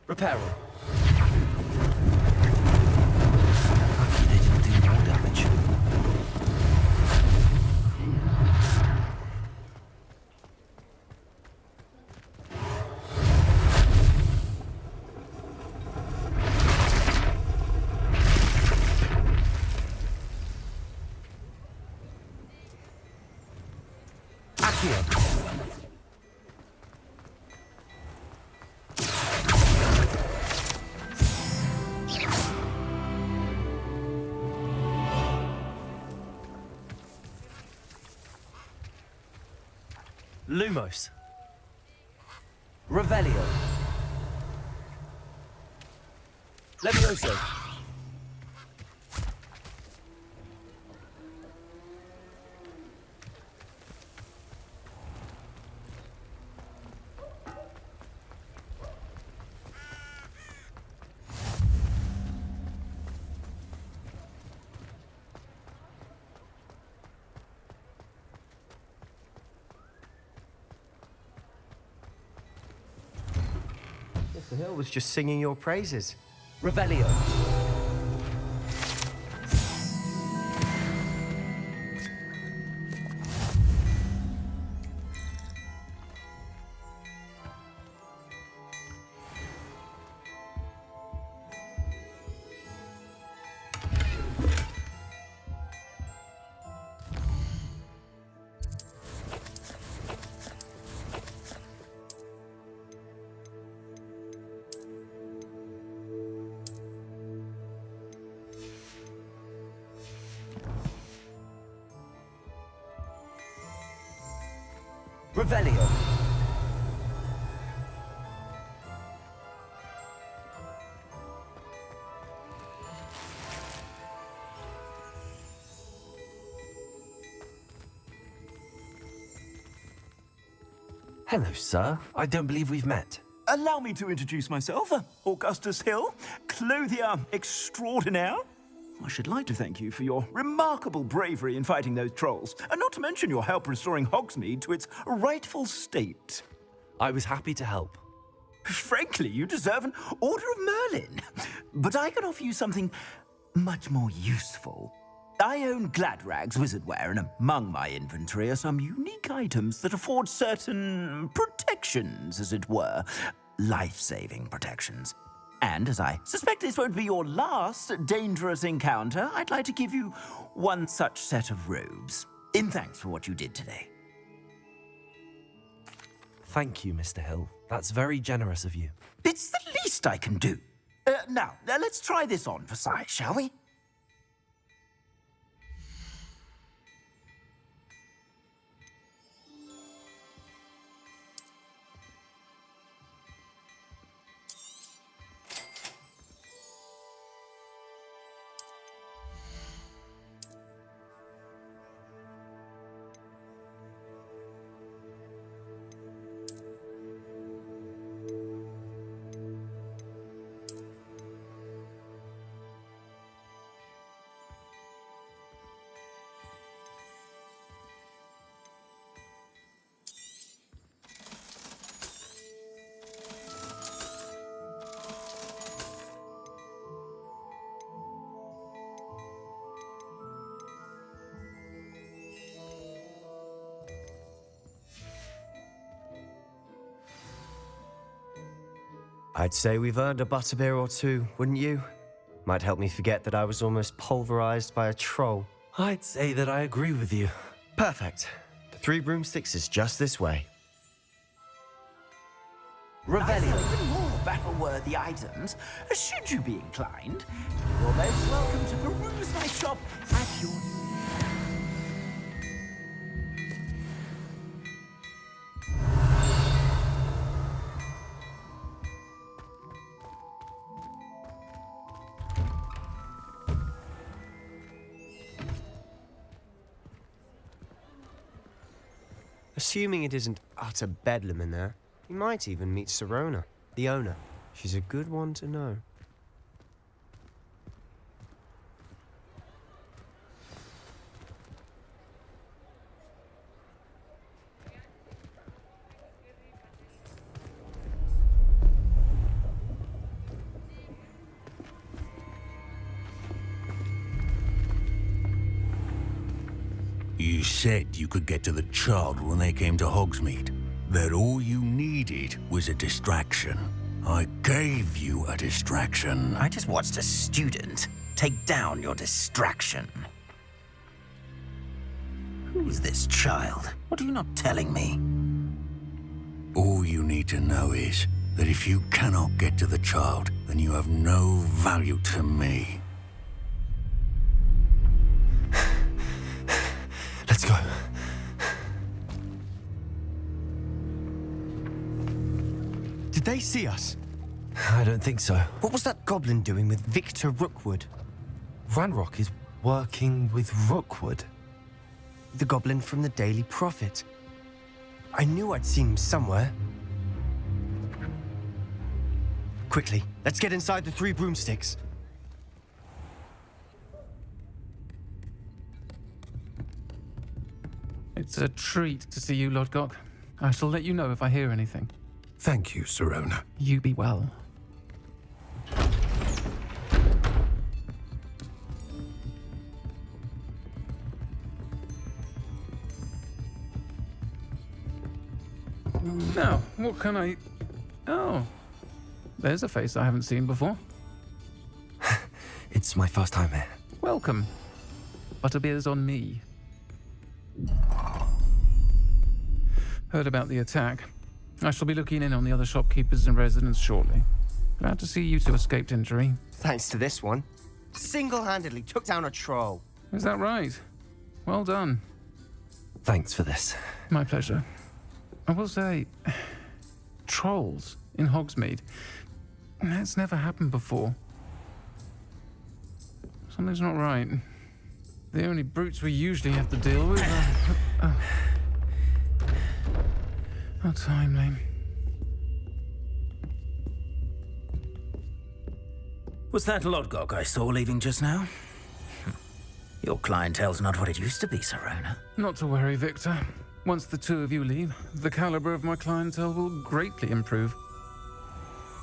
Repair them. Lucky they didn't do more damage. Lumos. Revelio. Levioso. The hill was just singing your praises. Revelio. Revelio. Hello, sir. I don't believe we've met. Allow me to introduce myself, Augustus Hill, clothier extraordinaire. I should like to thank you for your remarkable bravery in fighting those trolls, and not to mention your help restoring Hogsmeade to its rightful state. I was happy to help. Frankly, you deserve an Order of Merlin. But I can offer you something much more useful. I own Gladrag's wizardware, and among my inventory are some unique items that afford certain protections, as it were. Life-saving protections. And as I suspect this won't be your last dangerous encounter, I'd like to give you one such set of robes, in thanks for what you did today. Thank you, Mr. Hill. That's very generous of you. It's the least I can do. Now, let's try this on for size, shall we? I'd say we've earned a butterbeer or two, wouldn't you? Might help me forget that I was almost pulverized by a troll. I'd say that I agree with you. Perfect. The 3 broomsticks is just this way. Revelio. Even more battle-worthy items, should you be inclined. You're most welcome to peruse my shop at your leisure. Assuming it isn't utter bedlam in there, you might even meet Serona, the owner. She's a good one to know. You said you could get to the child when they came to Hogsmeade. That all you needed was a distraction. I gave you a distraction. I just watched a student take down your distraction. Who is this child? What are you not telling me? All you need to know is that if you cannot get to the child, then you have no value to me. Let's go. Did they see us? I don't think so. What was that goblin doing with Victor Rookwood? Ranrock is working with Rookwood. The goblin from the Daily Prophet. I knew I'd seen him somewhere. Quickly, let's get inside the 3 broomsticks. It's a treat to see you, Lodgok. I shall let you know if I hear anything. Thank you, Sirona. You be well. Now, what can I... Oh, there's a face I haven't seen before. It's my first time here. Welcome. Butterbeer's on me. Heard about the attack. I shall be looking in on the other shopkeepers and residents shortly. Glad to see you two escaped injury. Thanks to this one. Single-handedly took down a troll. Is that right? Well done. Thanks for this. My pleasure. I will say, trolls in Hogsmeade. That's never happened before. Something's not right. The only brutes we usually have to deal with are timely. Was that Lodgok I saw leaving just now? Your clientele's not what it used to be, Sirona. Not to worry, Victor. Once the two of you leave, the caliber of my clientele will greatly improve.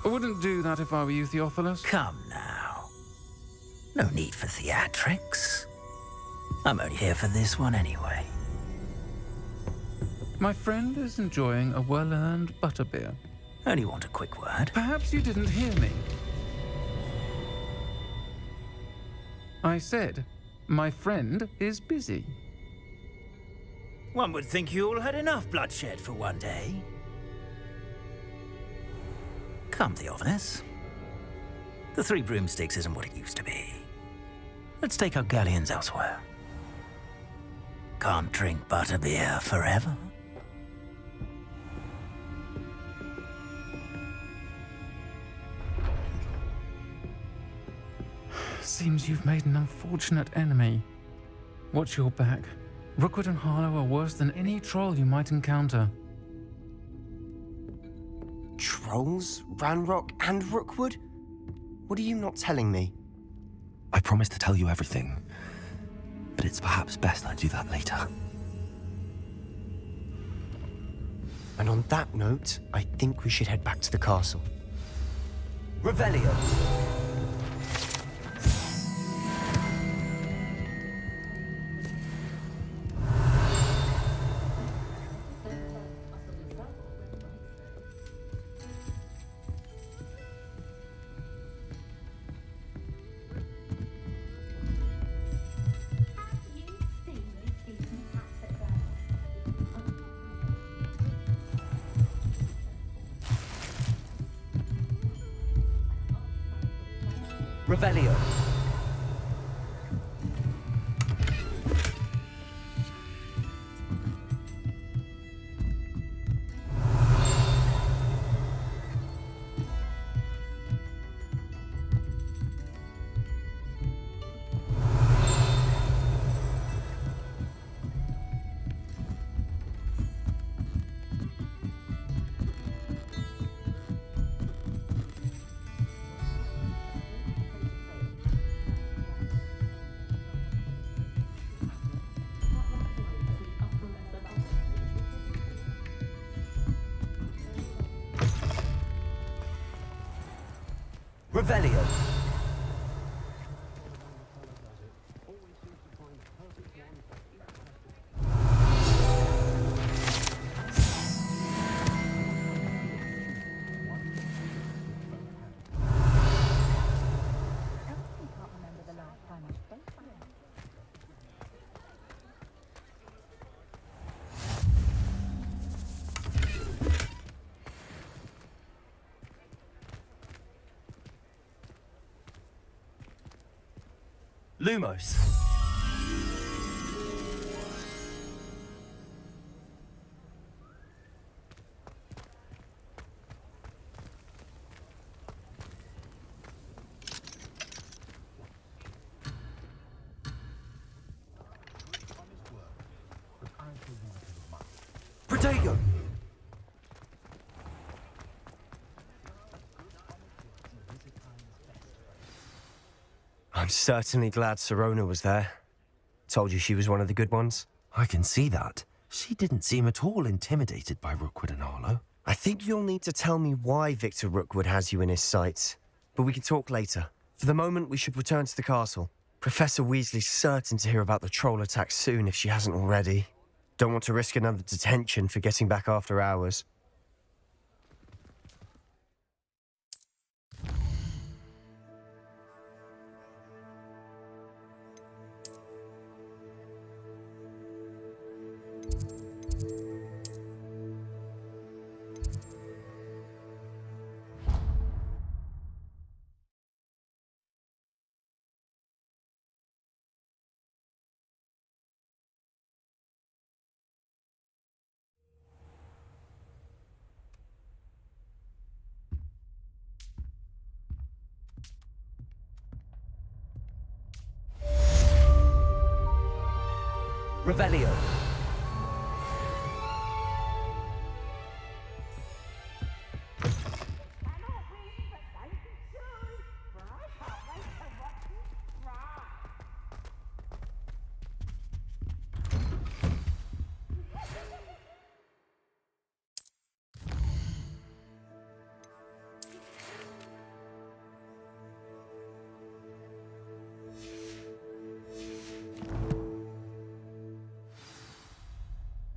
I wouldn't do that if I were you, Theophilus. Come now. No need for theatrics. I'm only here for this one anyway. My friend is enjoying a well-earned butterbeer. Only want a quick word. Perhaps you didn't hear me. I said, my friend is busy. One would think you all had enough bloodshed for one day. Come, Theophilus. The 3 broomsticks isn't what it used to be. Let's take our galleons elsewhere. Can't drink butterbeer forever. Seems you've made an unfortunate enemy. Watch your back. Rookwood and Harlow are worse than any troll you might encounter. Trolls? Ranrock and Rookwood? What are you not telling me? I promised to tell you everything, but it's perhaps best I do that later. And on that note, I think we should head back to the castle. Revelio. Revelio. Revelio. Lumos. Protego! I'm certainly glad Sirona was there. Told you she was one of the good ones. I can see that. She didn't seem at all intimidated by Rookwood and Harlow. I think you'll need to tell me why Victor Rookwood has you in his sights. But we can talk later. For the moment, we should return to the castle. Professor Weasley's certain to hear about the troll attack soon if she hasn't already. Don't want to risk another detention for getting back after hours. Revelio.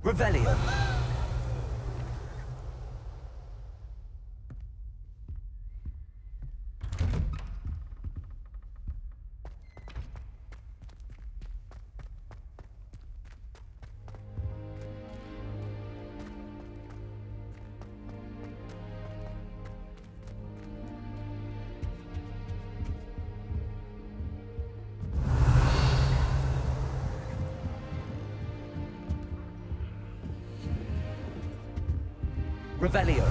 Revelio. Revelio.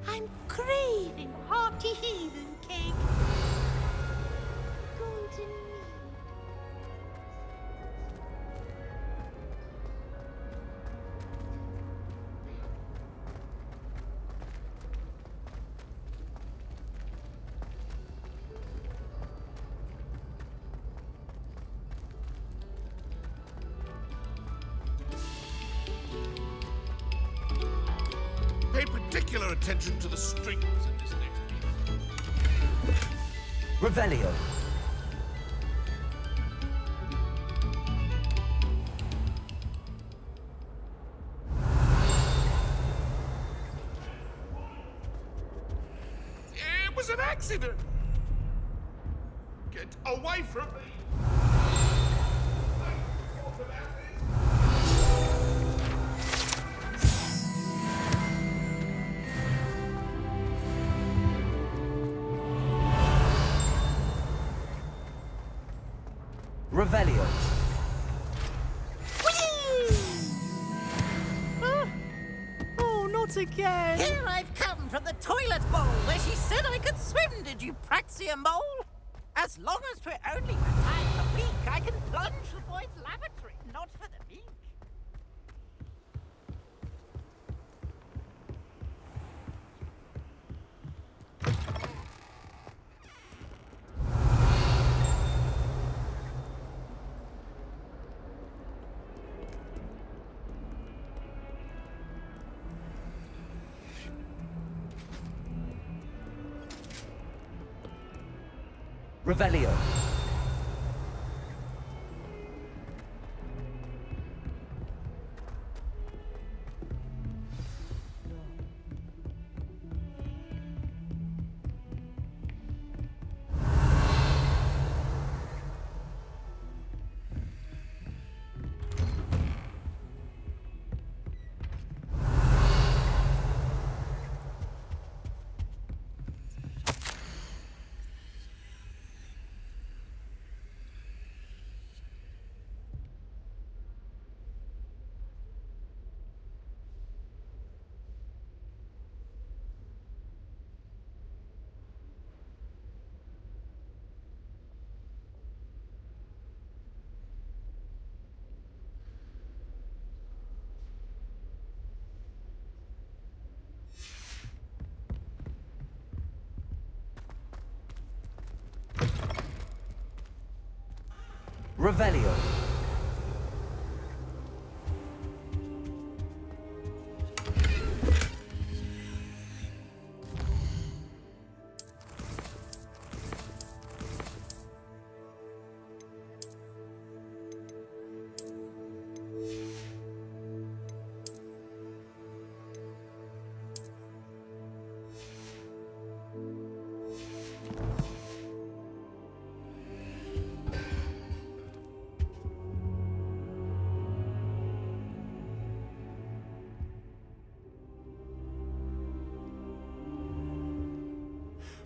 I'm craving hearty heathen cake. Golden mead. Pay particular attention to the strings in this next piece. Revelio. It was an accident. Get away from me. Revelio. Oh, not again! Here I've come from the toilet bowl where she said I could swim, did you praxia mole? As long as 'twere only for time a week, I can plunge the boy's lavatory, not for the meek. Revelio. Revelio.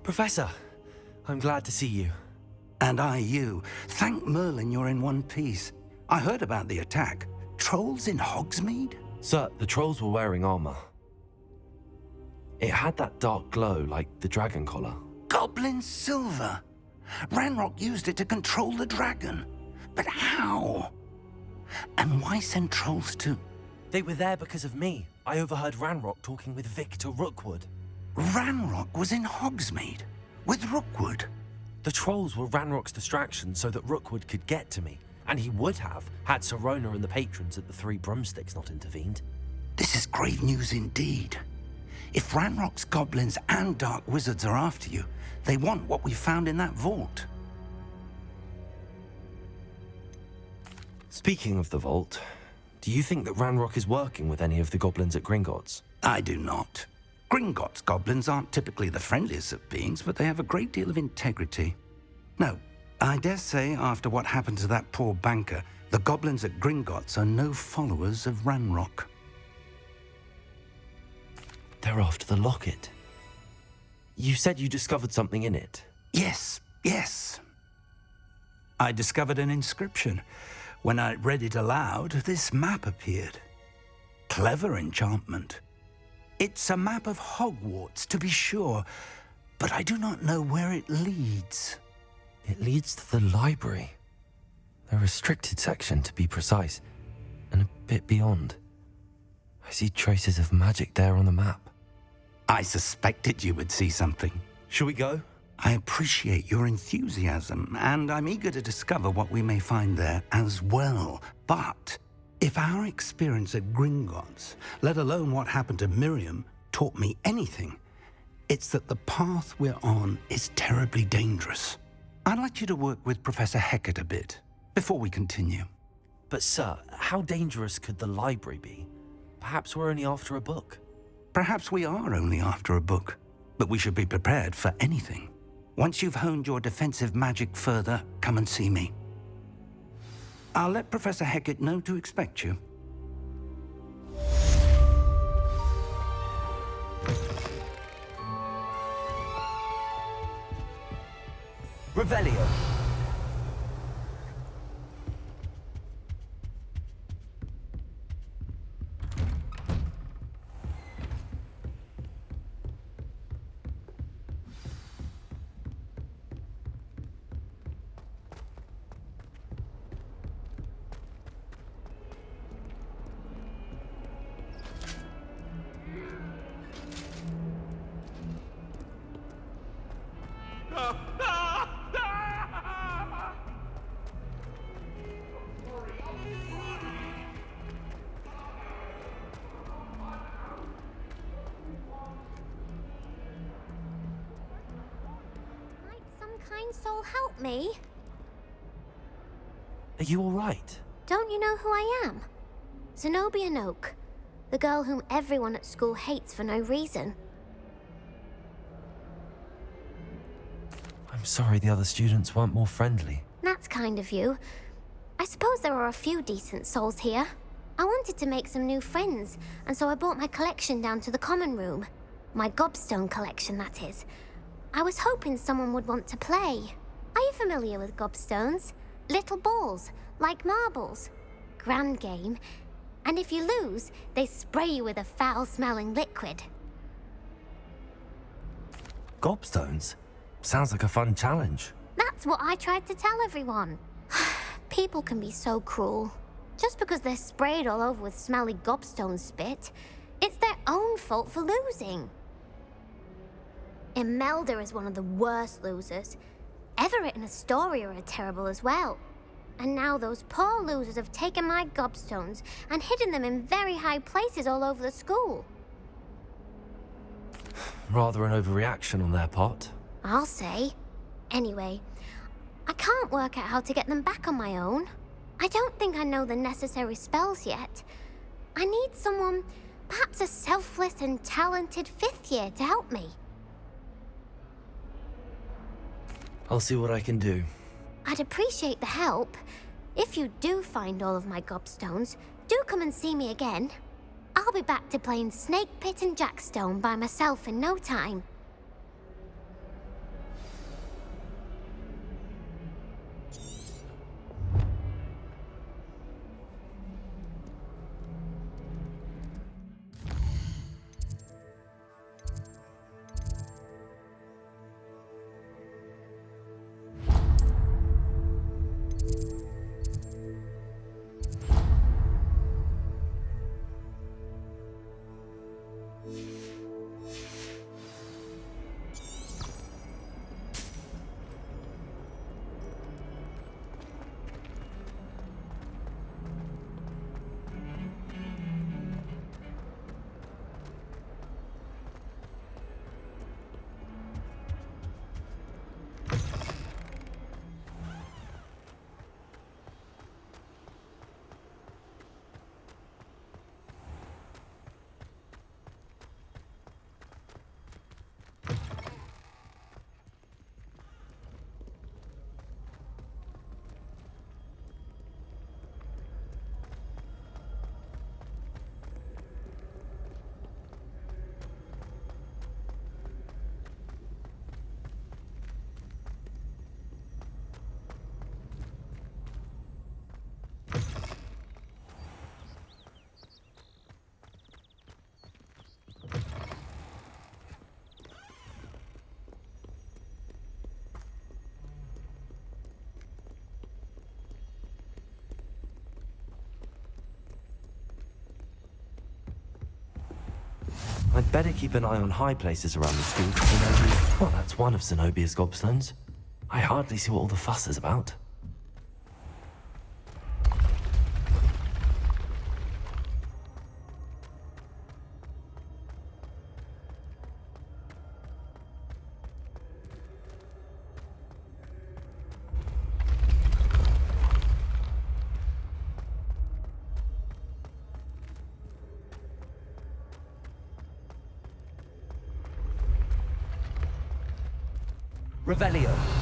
Professor, I'm glad to see you. And I you. Thank Merlin you're in one piece. I heard about the attack. Trolls in Hogsmeade? Sir, the trolls were wearing armor. It had that dark glow like the dragon collar. Goblin silver. Ranrock used it to control the dragon. But how? And why send trolls too? They were there because of me. I overheard Ranrock talking with Victor Rookwood. Ranrock was in Hogsmeade with Rookwood. The trolls were Ranrock's distraction so that Rookwood could get to me, and he would have had Sirona and the patrons at the Three Broomsticks not intervened. This is grave news indeed. If Ranrock's goblins and dark wizards are after you, they want what we found in that vault. Speaking of the vault, do you think that Ranrock is working with any of the goblins at Gringotts? I do not. Gringotts goblins aren't typically the friendliest of beings, but they have a great deal of integrity. No, I dare say after what happened to that poor banker, the goblins at Gringotts are no followers of Ranrock. They're after the locket. You said you discovered something in it. Yes. I discovered an inscription. When I read it aloud, this map appeared. Clever enchantment. It's a map of Hogwarts, to be sure, but I do not know where it leads. It leads to the library. The restricted section, to be precise, and a bit beyond. I see traces of magic there on the map. I suspected you would see something. Shall we go? I appreciate your enthusiasm, and I'm eager to discover what we may find there as well. But if our experience at Gringotts, let alone what happened to Miriam, taught me anything, it's that the path we're on is terribly dangerous. I'd like you to work with Professor Hecat a bit before we continue. But sir, how dangerous could the library be? Perhaps we're only after a book. Perhaps we are only after a book, but we should be prepared for anything. Once you've honed your defensive magic further, come and see me. I'll let Professor Hecat know to expect you. Revelio. Kind soul, help me. Are you all right? Don't you know who I am? Zenobia Noak, the girl whom everyone at school hates for no reason. I'm sorry the other students weren't more friendly. That's kind of you. I suppose there are a few decent souls here. I wanted to make some new friends, and so I brought my collection down to the common room. My gobstone collection, that is. I was hoping someone would want to play. Are you familiar with gobstones? Little balls, like marbles. Grand game. And if you lose, they spray you with a foul-smelling liquid. Gobstones? Sounds like a fun challenge. That's what I tried to tell everyone. People can be so cruel. Just because they're sprayed all over with smelly gobstone spit, it's their own fault for losing. Imelda is one of the worst losers. Everett and Astoria are terrible as well. And now those poor losers have taken my gobstones and hidden them in very high places all over the school. Rather an overreaction on their part. I'll say. Anyway, I can't work out how to get them back on my own. I don't think I know the necessary spells yet. I need someone, perhaps a selfless and talented 5th year to help me. I'll see what I can do. I'd appreciate the help. If you do find all of my gobstones, do come and see me again. I'll be back to playing Snake Pit and Jackstone by myself in no time. I'd better keep an eye on high places around the school for Zenobia. Well, that's one of Zenobia's gobstones. I hardly see what all the fuss is about. Revelio.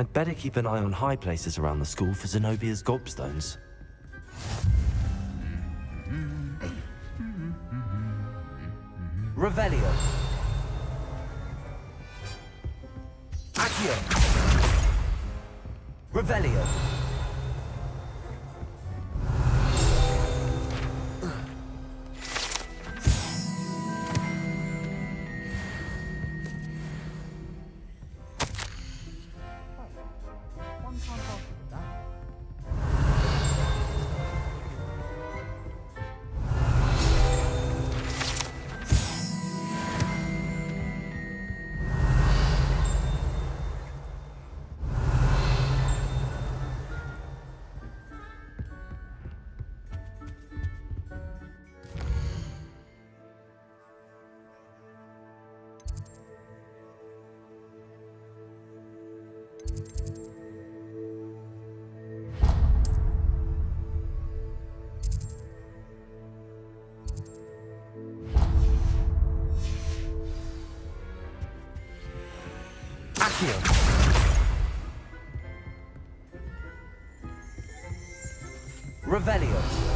I'd better keep an eye on high places around the school for Zenobia's gobstones. Revelio. Accio. Revelio. Revelio.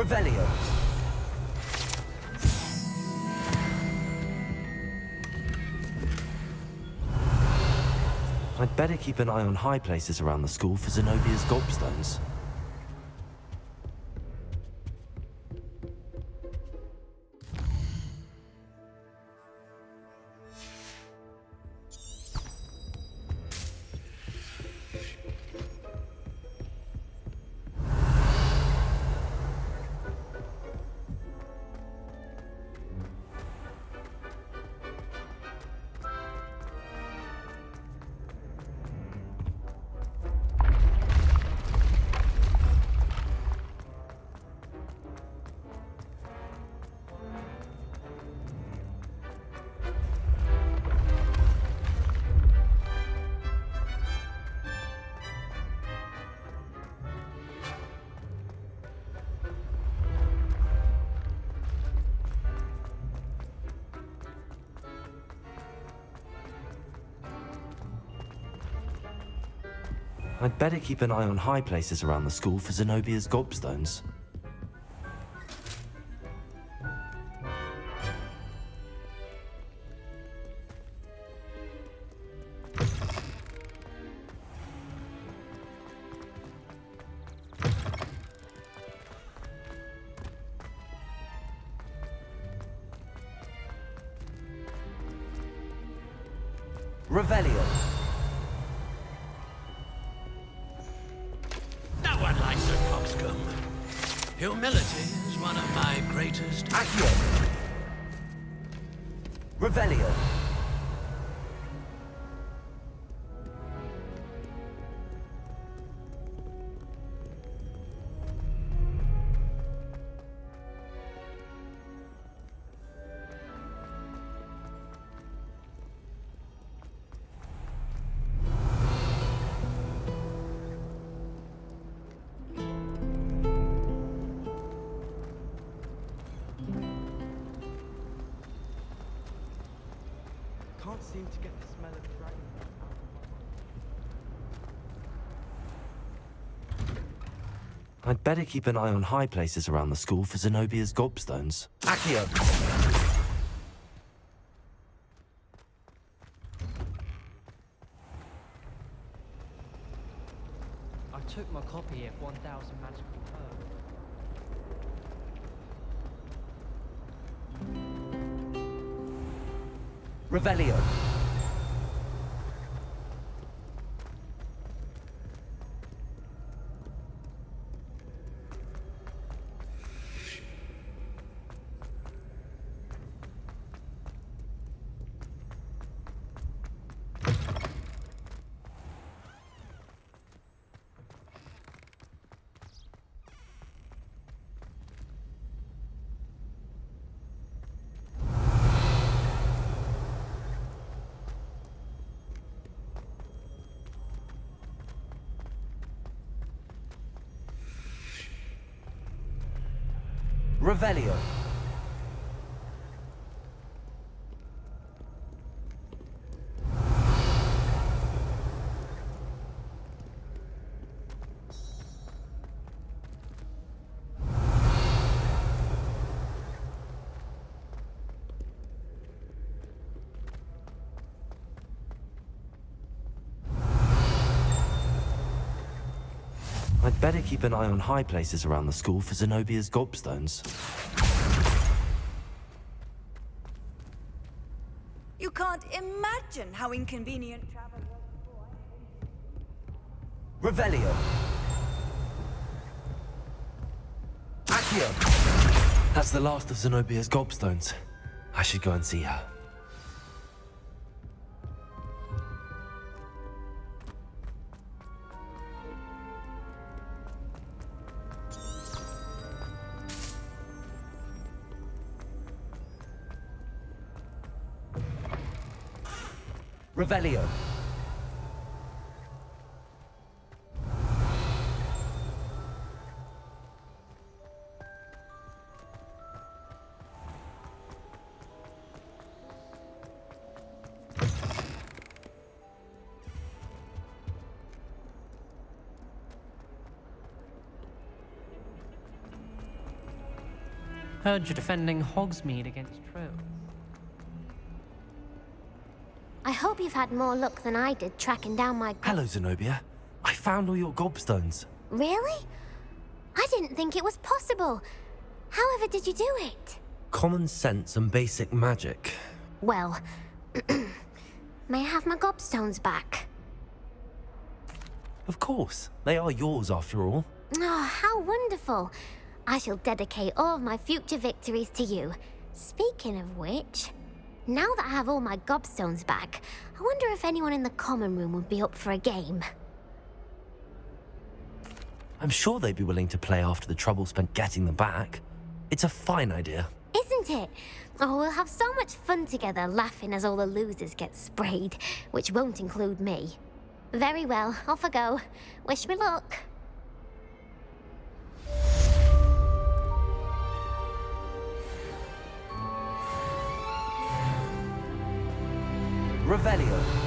Revelio. I'd better keep an eye on high places around the school for Zenobia's gobstones. I'd better keep an eye on high places around the school for Zenobia's gobstones. Revelio. No one likes a coxcomb. Humility is one of my greatest... Accio. Revelio. Can't seem to get the smell of dragon out. I'd better keep an eye on high places around the school for Zenobia's gobstones. Accio. I took my copy of 1000 Magical Pearls. Revelio. Revelio. I'd better keep an eye on high places around the school for Zenobia's gobstones. You can't imagine how inconvenient travel was. Revelio. Accio. That's the last of Zenobia's gobstones. I should go and see her. Revelio. Heard you're defending Hogsmeade against trolls. I hope you've had more luck than I did tracking down my... Hello, Zenobia. I found all your gobstones. Really? I didn't think it was possible. However did you do it? Common sense and basic magic. Well, may I have my gobstones back? Of course. They are yours after all. Oh, how wonderful. I shall dedicate all of my future victories to you. Speaking of which, now that I have all my gobstones back, I wonder if anyone in the common room would be up for a game. I'm sure they'd be willing to play after the trouble spent getting them back. It's a fine idea. Isn't it? Oh, we'll have so much fun together laughing as all the losers get sprayed, which won't include me. Very well, off I go. Wish me luck. Revelio.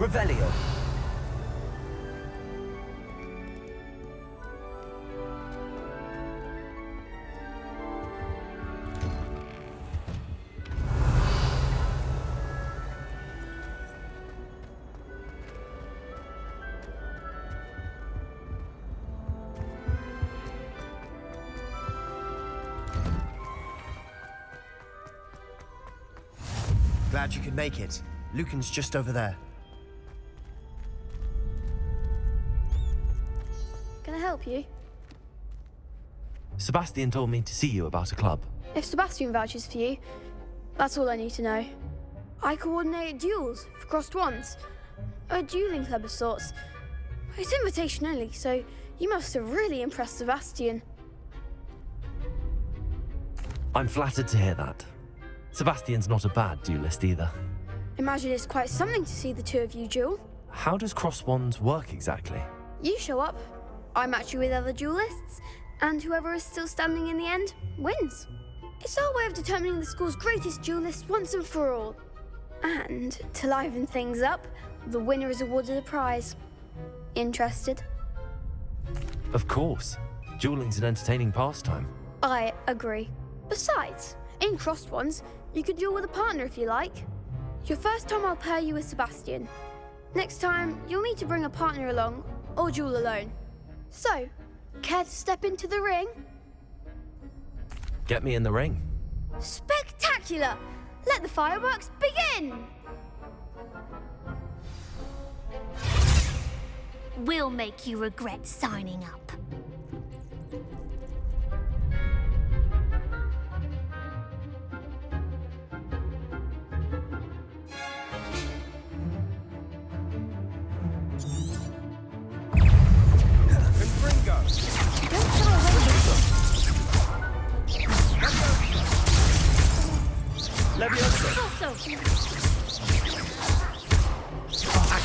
Revelio. Glad you could make it. Lucan's just over there. Can I help you? Sebastian told me to see you about a club. If Sebastian vouches for you, that's all I need to know. I coordinate duels for crossed wands. A dueling club of sorts. It's invitation only, so you must have really impressed Sebastian. I'm flattered to hear that. Sebastian's not a bad duelist either. Imagine it's quite something to see the two of you duel. How does cross wands work exactly? You show up, I match you with other duelists, and whoever is still standing in the end wins. It's our way of determining the school's greatest duelist once and for all. And to liven things up, the winner is awarded a prize. Interested? Of course. Dueling's an entertaining pastime. I agree. Besides, in crossed ones, you can duel with a partner if you like. Your first time I'll pair you with Sebastian. Next time, you'll need to bring a partner along, or duel alone. So, care to step into the ring? Get me in the ring. Spectacular! Let the fireworks begin! We'll make you regret signing up.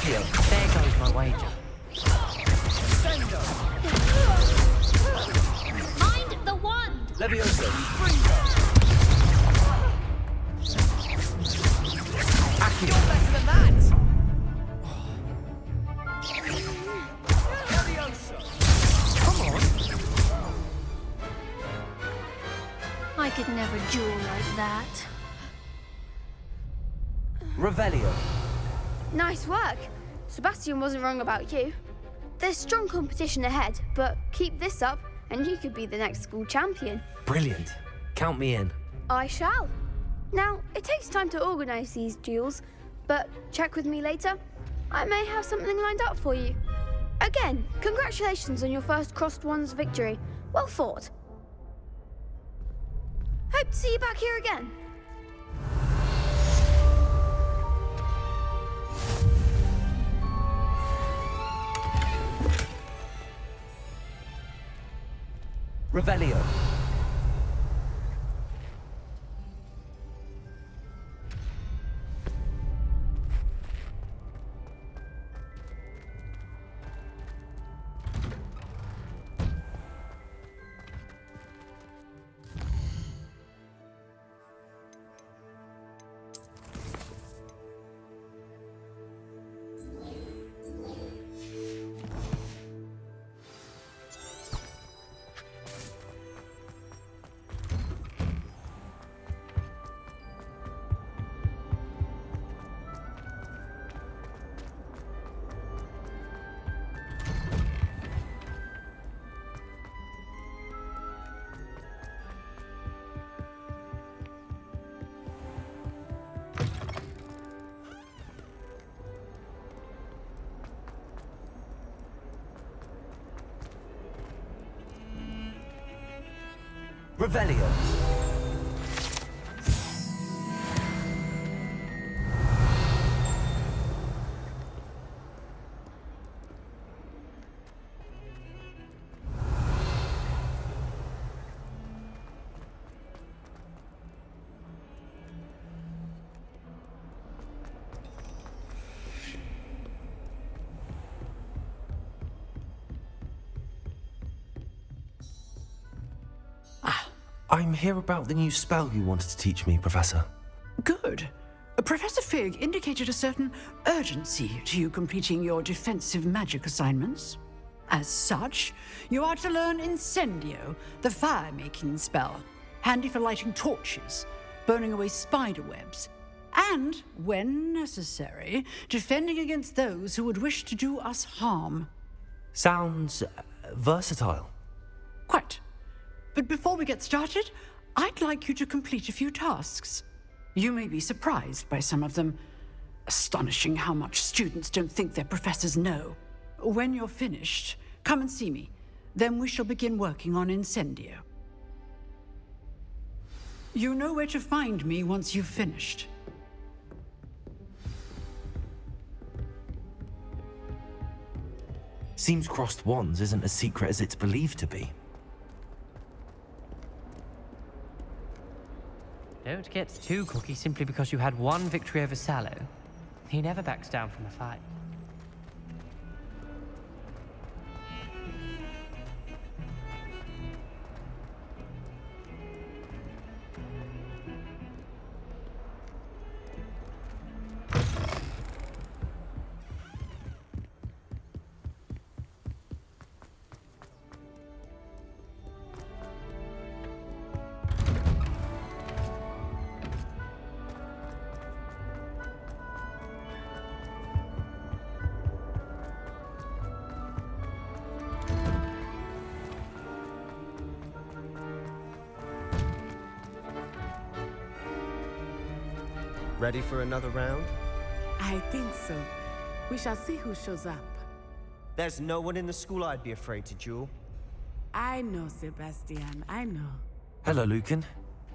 There goes my wager. Mind the wand! Levioso. You're better than that! Come on. I could never duel like that. Revelio. Nice work. Sebastian wasn't wrong about you. There's strong competition ahead, but keep this up and you could be the next school champion. Brilliant. Count me in. I shall. Now, it takes time to organise these duels, but check with me later I may have something lined up for you. Again, congratulations on your first Crossed Ones victory. Well fought. Hope to see you back here again. Revelio. Revelio. I'm here about the new spell you wanted to teach me, Professor. Good. Professor Fig indicated a certain urgency to you completing your defensive magic assignments. As such, you are to learn Incendio, the fire-making spell, handy for lighting torches, burning away spider webs, and, when necessary, defending against those who would wish to do us harm. Sounds versatile. Quite. But before we get started, I'd like you to complete a few tasks. You may be surprised by some of them. Astonishing how much students don't think their professors know. When you're finished, come and see me. Then we shall begin working on Incendio. You know where to find me once you've finished. Seems Crossed Wands isn't as secret as it's believed to be. Don't get too cocky simply because you had one victory over Sallow. He never backs down from a fight. Ready for another round? I think so. We shall see who shows up. There's no one in the school I'd be afraid to duel. I know, Sebastian. I know. Hello, Lucan.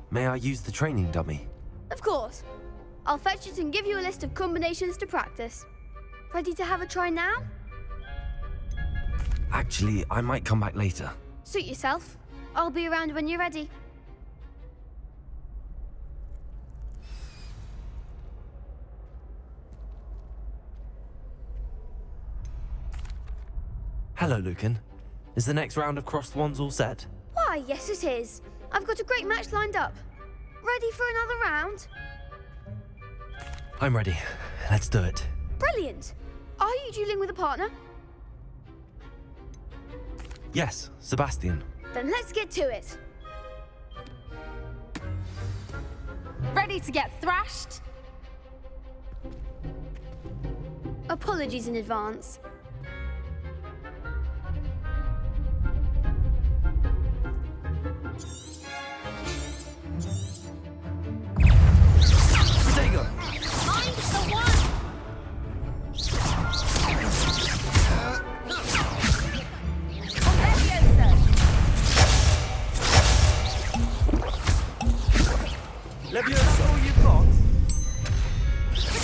May I use the training dummy? Of course. I'll fetch it and give you a list of combinations to practice. Ready to have a try now? Actually, I might come back later. Suit yourself. I'll be around when you're ready. Hello, Lucan. Is the next round of Crossed Wands all set? Why, yes it is. I've got a great match lined up. Ready for another round? I'm ready. Let's do it. Brilliant. Are you dueling with a partner? Yes, Sebastian. Then let's get to it. Ready to get thrashed? Apologies in advance. Protego! Mind the one! Leviosa! All you've got?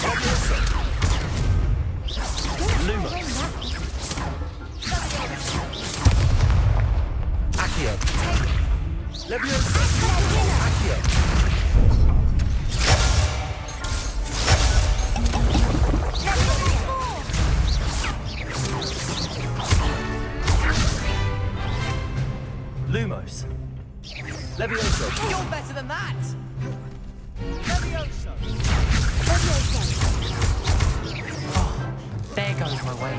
Leviosa! Lumos! Accio! Leviosa! Accio! Lumos! Leviosa! You're better than that! Leviosa! There goes my way.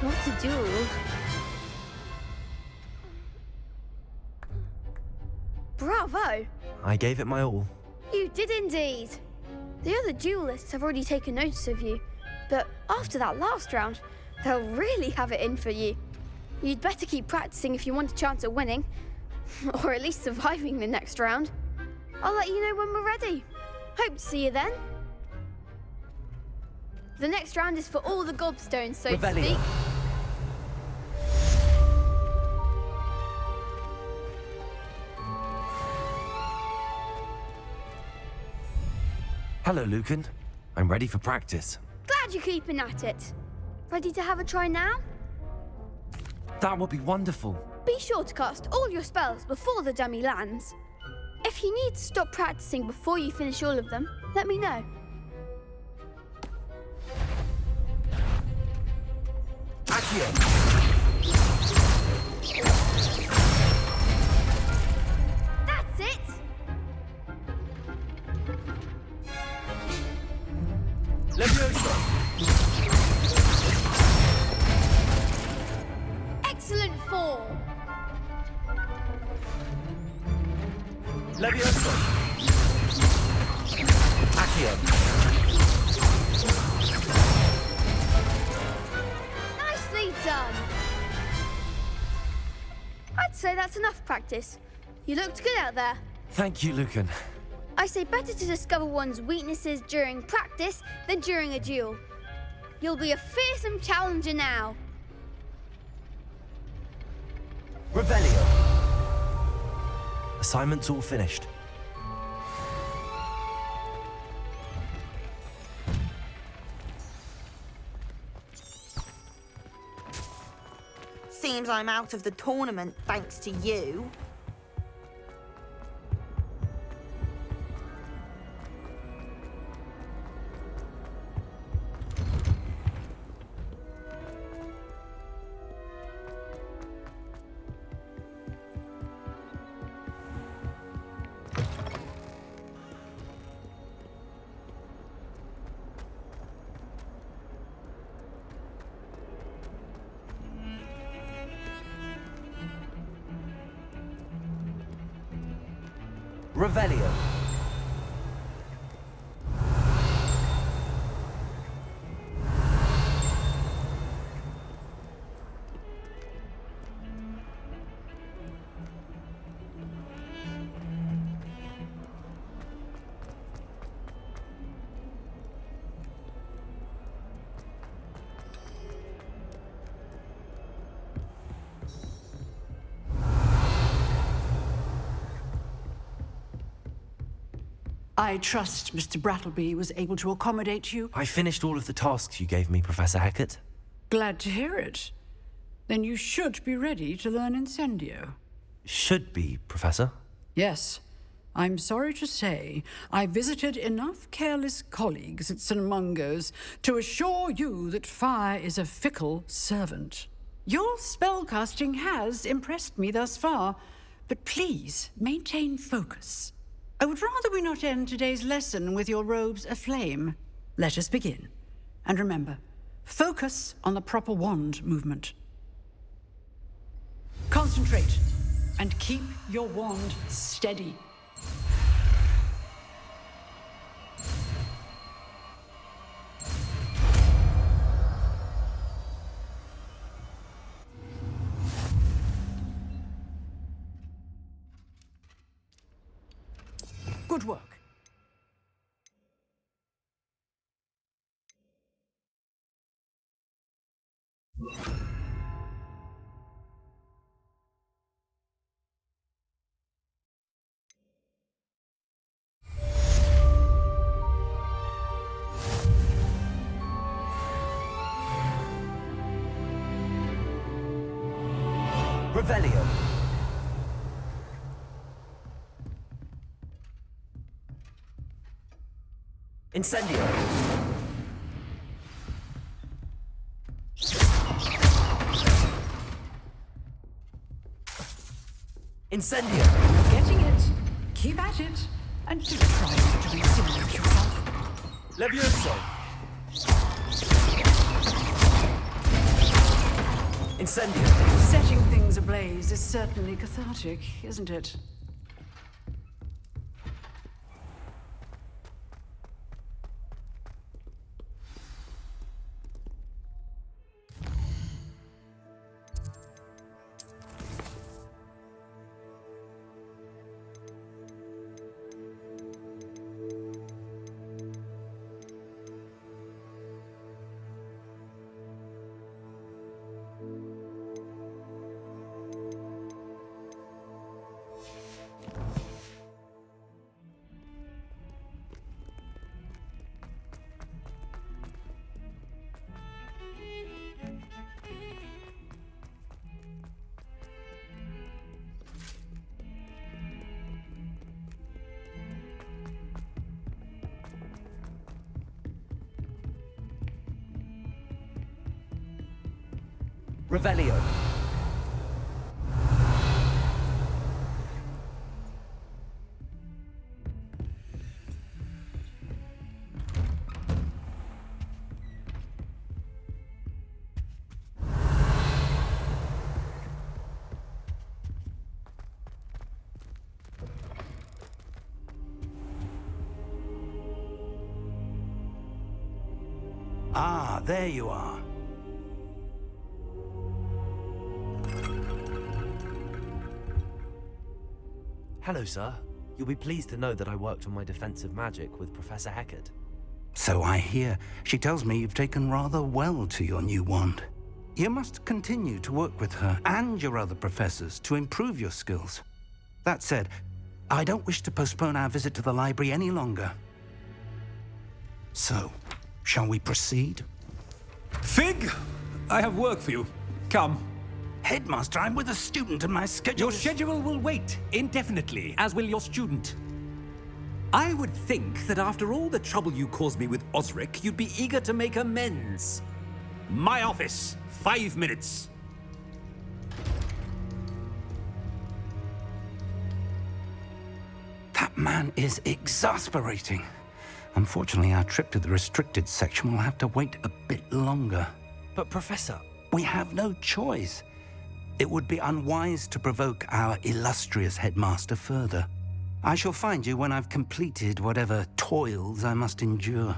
What a duel. Bravo! I gave it my all. You did indeed. The other duelists have already taken notice of you, but after that last round, they'll really have it in for you. You'd better keep practicing if you want a chance at winning, or at least surviving the next round. I'll let you know when we're ready. Hope to see you then. The next round is for all the gobstones, so to speak. Hello, Lucan. I'm ready for practice. Glad you're keeping at it. Ready to have a try now? That would be wonderful. Be sure to cast all your spells before the dummy lands. If you need to stop practicing before you finish all of them, let me know. That's it! Leviosa! Excellent form! Leviosa! Accio! Nicely done! I'd say that's enough practice. You looked good out there. Thank you, Lucan. I say better to discover one's weaknesses during practice than during a duel. You'll be a fearsome challenger now. Revelio! Assignment's all finished. Seems I'm out of the tournament thanks to you. Revelio! I trust Mr. Brattleby was able to accommodate you. I finished all of the tasks you gave me, Professor Hecat. Glad to hear it. Then you should be ready to learn Incendio. Should be, Professor. Yes. I'm sorry to say, I visited enough careless colleagues at St. Mungo's to assure you that fire is a fickle servant. Your spellcasting has impressed me thus far, but please maintain focus. I would rather we not end today's lesson with your robes aflame. Let us begin. And remember, focus on the proper wand movement. Concentrate, and keep your wand steady. Good work. Revelio. Incendio. Incendio. Getting it. Keep at it. And do try not to intimidate yourself. Levioso. Incendio. Setting things ablaze is certainly cathartic, isn't it? Revelio. Ah, there you are. Hello, sir. You'll be pleased to know that I worked on my defensive magic with Professor Heckard. So I hear. She tells me you've taken rather well to your new wand. You must continue to work with her and your other professors to improve your skills. That said, I don't wish to postpone our visit to the library any longer. So, shall we proceed? Fig! I have work for you. Come. Headmaster, I'm with a student and my schedule Your schedule will wait indefinitely, as will your student. I would think that after all the trouble you caused me with Osric, you'd be eager to make amends. My office, 5 minutes. That man is exasperating. Unfortunately, our trip to the restricted section will have to wait a bit longer. But, Professor... We have no choice. It would be unwise to provoke our illustrious headmaster further. I shall find you when I've completed whatever toils I must endure.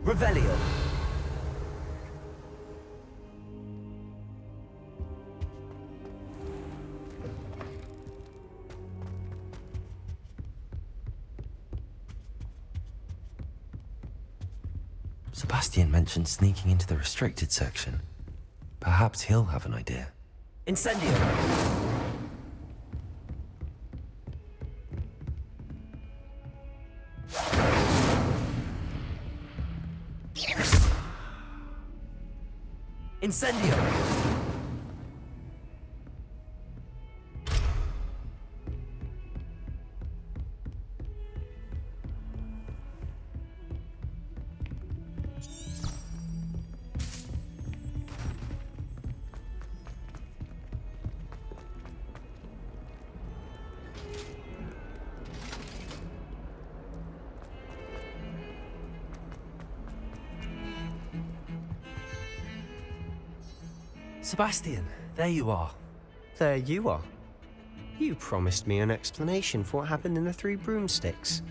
Revelio. Sebastian mentioned sneaking into the restricted section. Perhaps he'll have an idea. Incendio! Incendio! Sebastian, there you are. There you are. You promised me an explanation for what happened in the Three Broomsticks.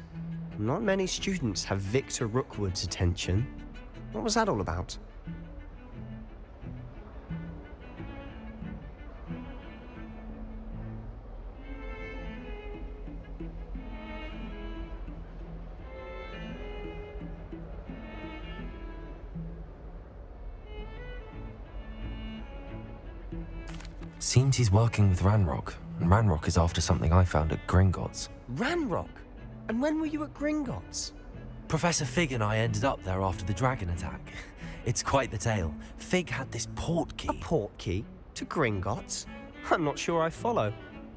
Not many students have Victor Rookwood's attention. What was that all about? Seems he's working with Ranrock, and Ranrock is after something I found at Gringotts. Ranrock? And when were you at Gringotts? Professor Fig and I ended up there after the dragon attack. It's quite the tale. Fig had this port key. A port key? To Gringotts? I'm not sure I follow.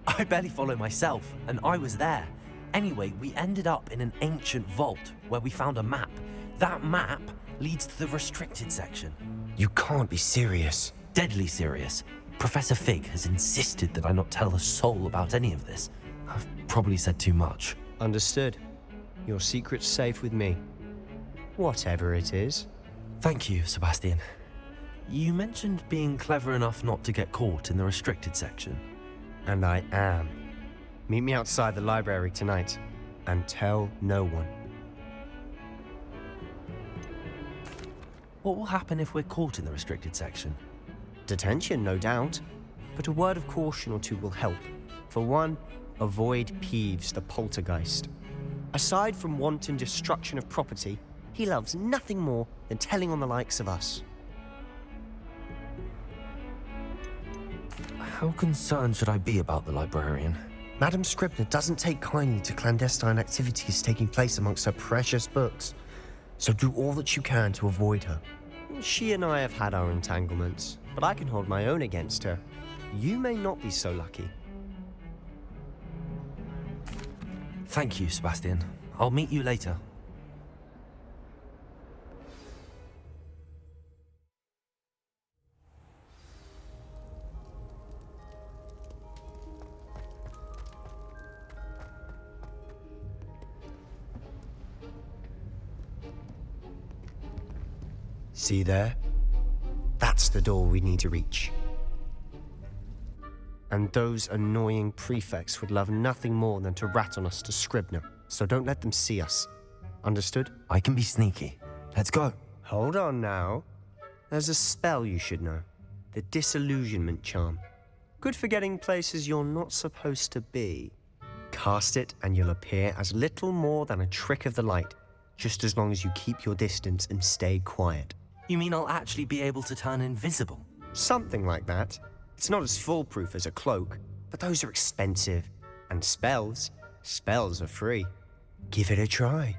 I barely follow myself, and I was there. Anyway, we ended up in an ancient vault where we found a map. That map leads to the restricted section. You can't be serious. Deadly serious. Professor Fig has insisted that I not tell a soul about any of this. I've probably said too much. Understood. Your secret's safe with me. Whatever it is. Thank you, Sebastian. You mentioned being clever enough not to get caught in the restricted section. And I am. Meet me outside the library tonight, and tell no one. What will happen if we're caught in the restricted section? Detention, no doubt. But a word of caution or two will help. For one, avoid Peeves the poltergeist. Aside from wanton destruction of property, he loves nothing more than telling on the likes of us. How concerned should I be about the librarian? Madame Scribner doesn't take kindly to clandestine activities taking place amongst her precious books, so do all that you can to avoid her. She and I have had our entanglements, but I can hold my own against her. You may not be so lucky. Thank you, Sebastian. I'll meet you later. See there? That's the door we need to reach. And those annoying prefects would love nothing more than to rat on us to Scribner, so don't let them see us. Understood? I can be sneaky. Let's go. Hold on now. There's a spell you should know. The Disillusionment Charm. Good for getting places you're not supposed to be. Cast it and you'll appear as little more than a trick of the light, just as long as you keep your distance and stay quiet. You mean I'll actually be able to turn invisible? Something like that. It's not as foolproof as a cloak, but those are expensive. And spells are free. Give it a try.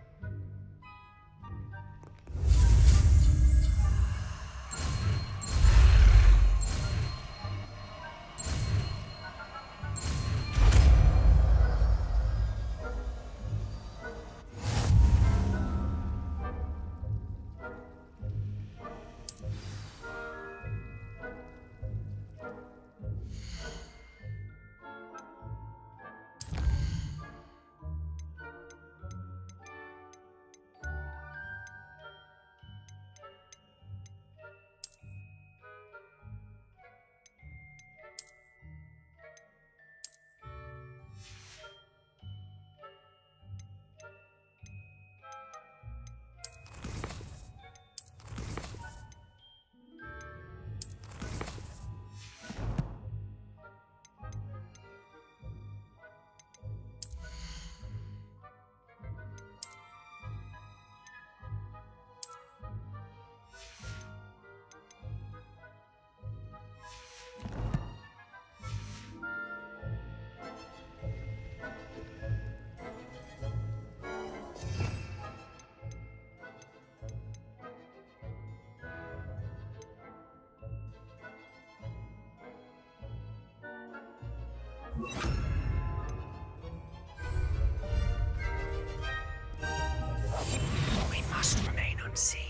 We must remain unseen.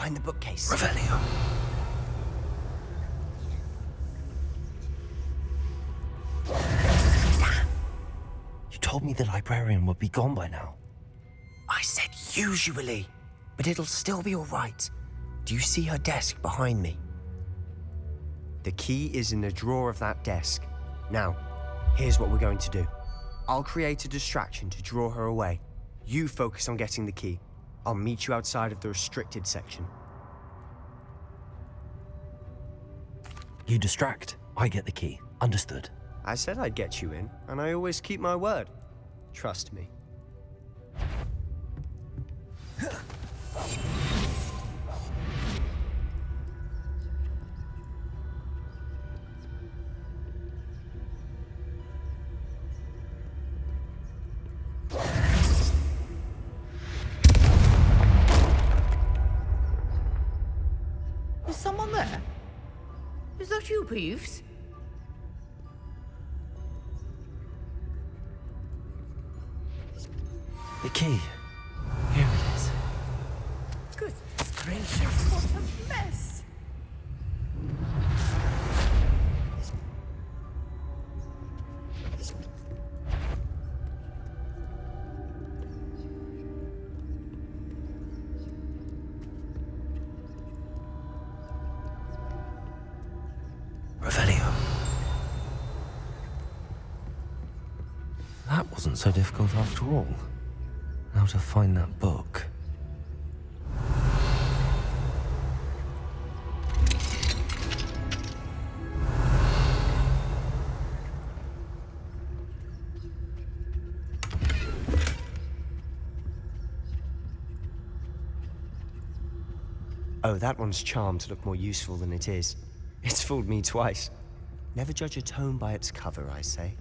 behind the bookcase. Revelio. You told me the librarian would be gone by now. I said usually, but it'll still be all right. Do you see her desk behind me? The key is in the drawer of that desk. Now, here's what we're going to do. I'll create a distraction to draw her away. You focus on getting the key. I'll meet you outside of the restricted section. You distract, I get the key. Understood. I said I'd get you in, and I always keep my word. Trust me. Is someone there? Is that you, Peeves? The key. Here it is. Good gracious, what a mess! Revelio. That wasn't so difficult after all. Now to find that book. Oh, that one's charmed to look more useful than it is. It's fooled me twice. Never judge a tome by its cover, I say.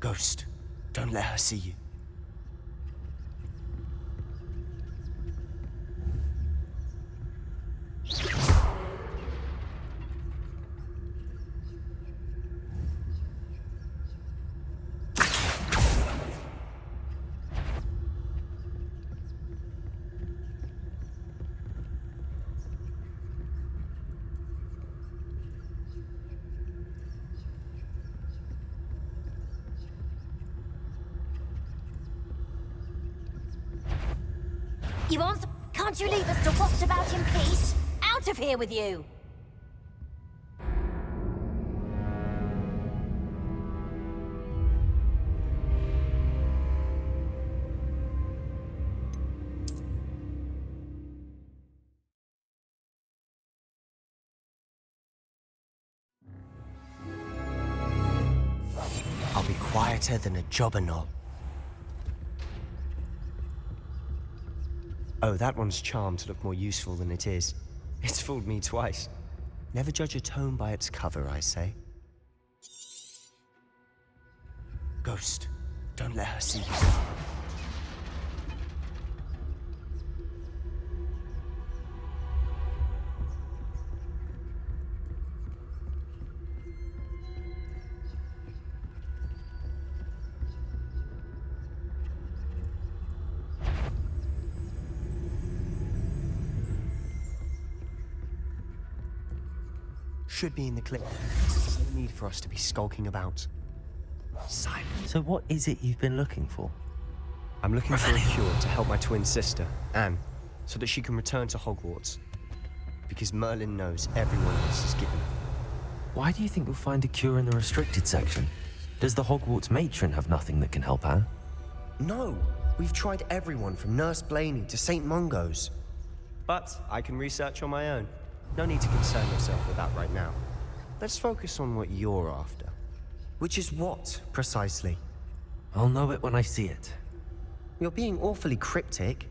Ghost, don't let her see you. You want? Can't you leave us to waft about in peace? Out of here with you! I'll be quieter than a jobberknoll. Oh, that one's charmed to look more useful than it is. It's fooled me twice. Never judge a tome by its cover, I say. Ghost, don't let her see you. Should be in the clip. No need for us to be skulking about. Simon. So what is it you've been looking for? I'm looking for a cure to help my twin sister, Anne, so that she can return to Hogwarts. Because Merlin knows everyone else is given her. Why do you think you'll find a cure in the restricted section? Does the Hogwarts matron have nothing that can help her? No, we've tried everyone from Nurse Blaney to St. Mungo's. But I can research on my own. No need to concern yourself with that right now. Let's focus on what you're after. Which is what, precisely? I'll know it when I see it. You're being awfully cryptic.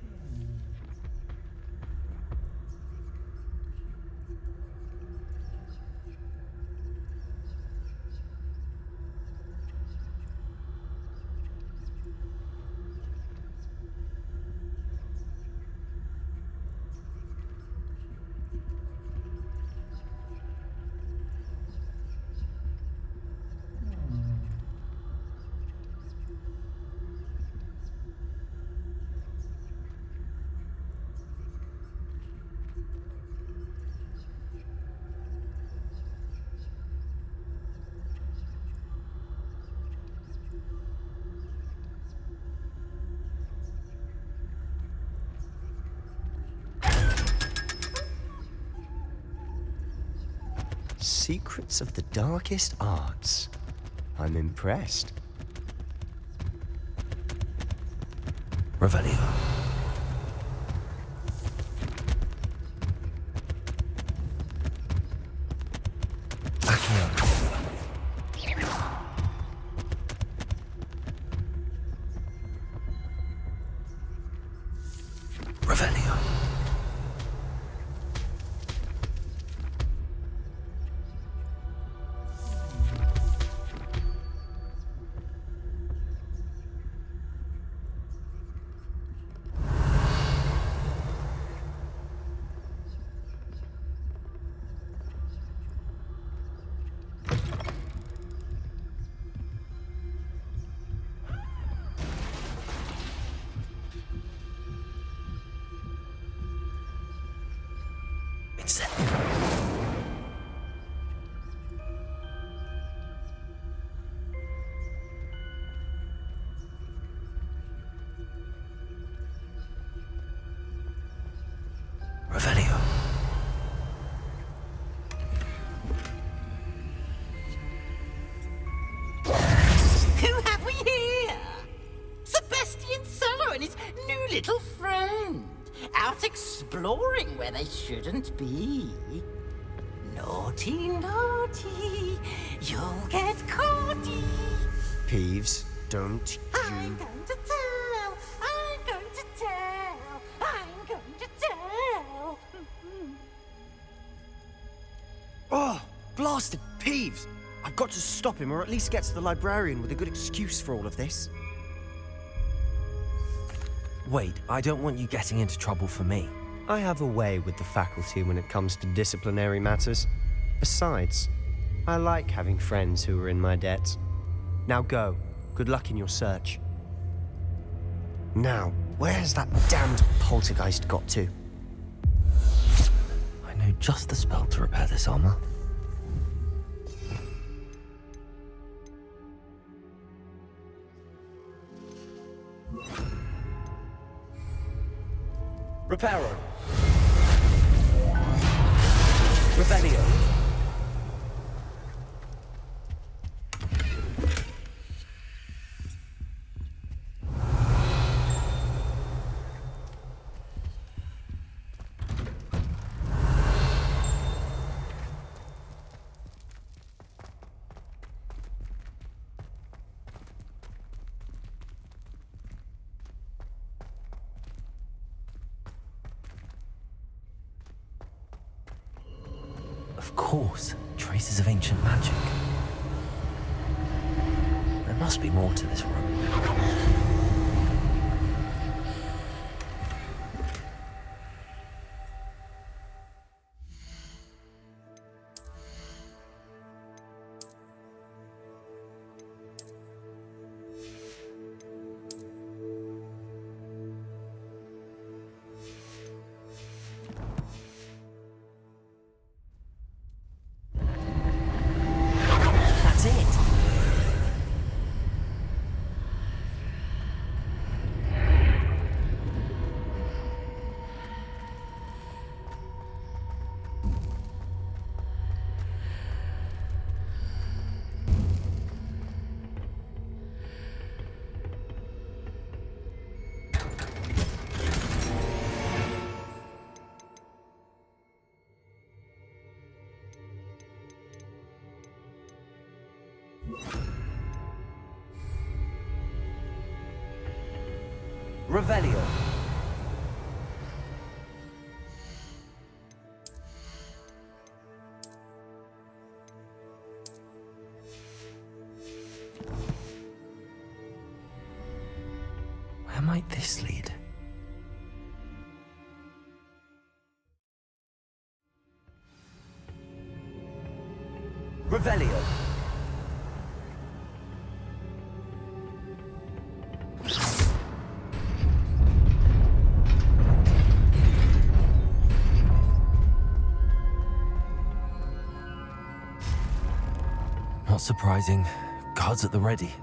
Secrets of the darkest arts. I'm impressed. Revelio. Revelio. Revelio. Who have we here? Sebastian Solo and his new little friend. Out exploring where they shouldn't be. Naughty, naughty. You'll get caughty. Peeves, don't I'm going to tell. I'm going to tell. I'm going to tell. Oh, blasted Peeves! I've got to stop him, or at least get to the librarian with a good excuse for all of this. Wait, I don't want you getting into trouble for me. I have a way with the faculty when it comes to disciplinary matters. Besides, I like having friends who are in my debt. Now go. Good luck in your search. Now, where's that damned poltergeist got to? I know just the spell to repair this armor. Reparo. Revelio. Of course, traces of ancient magic. There must be more to this room. Revelio. Where might this lead? Revelio. Not surprising. Guards at the ready.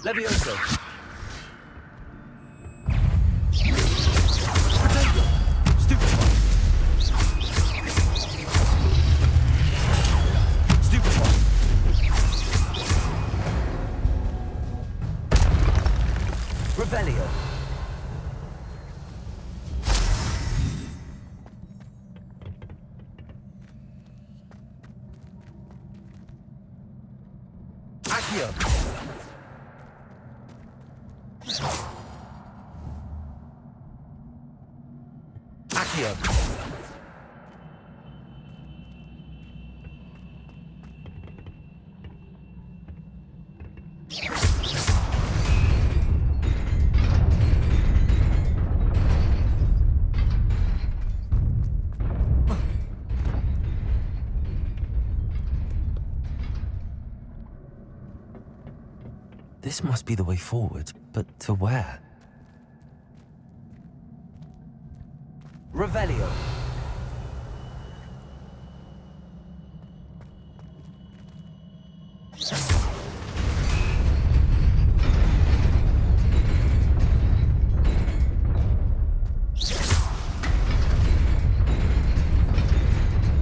Levioso. Revelio. Accio. Accio. This must be the way forward, but to where? Revelio.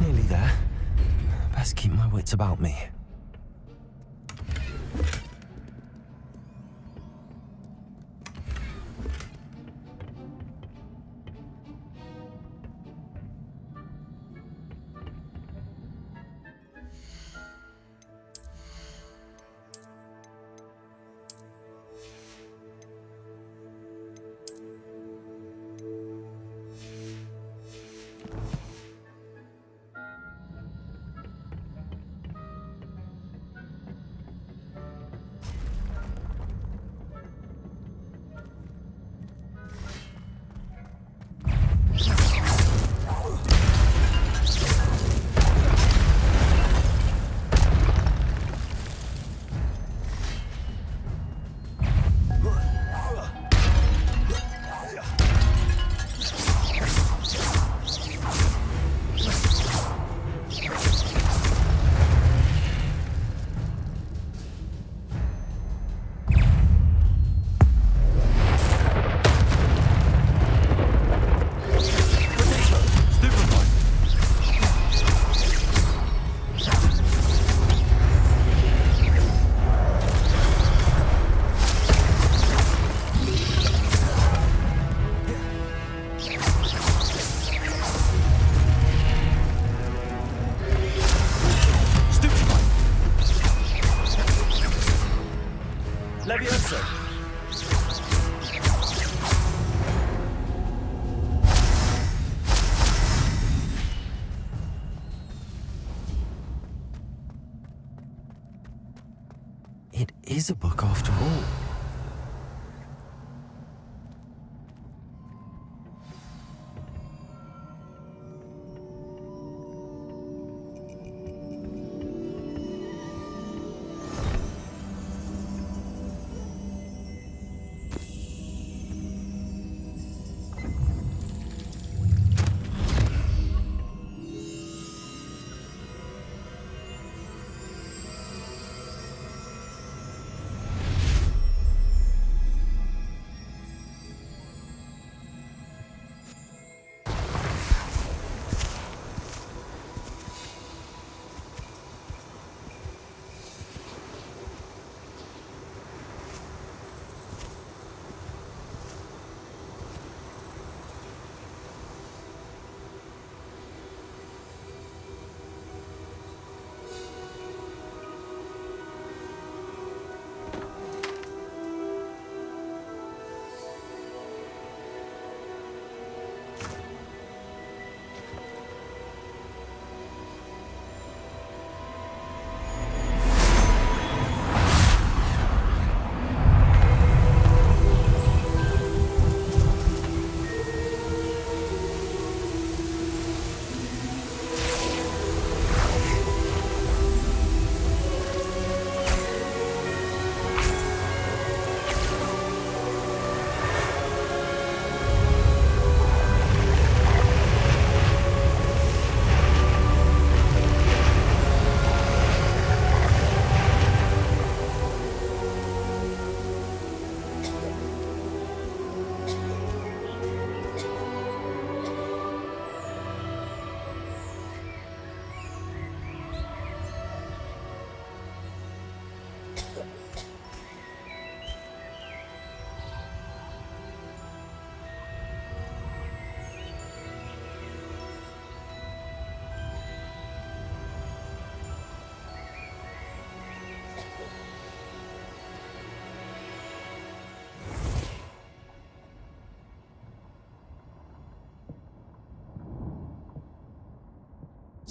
Nearly there. Best keep my wits about me. Levioso. It is a book after all.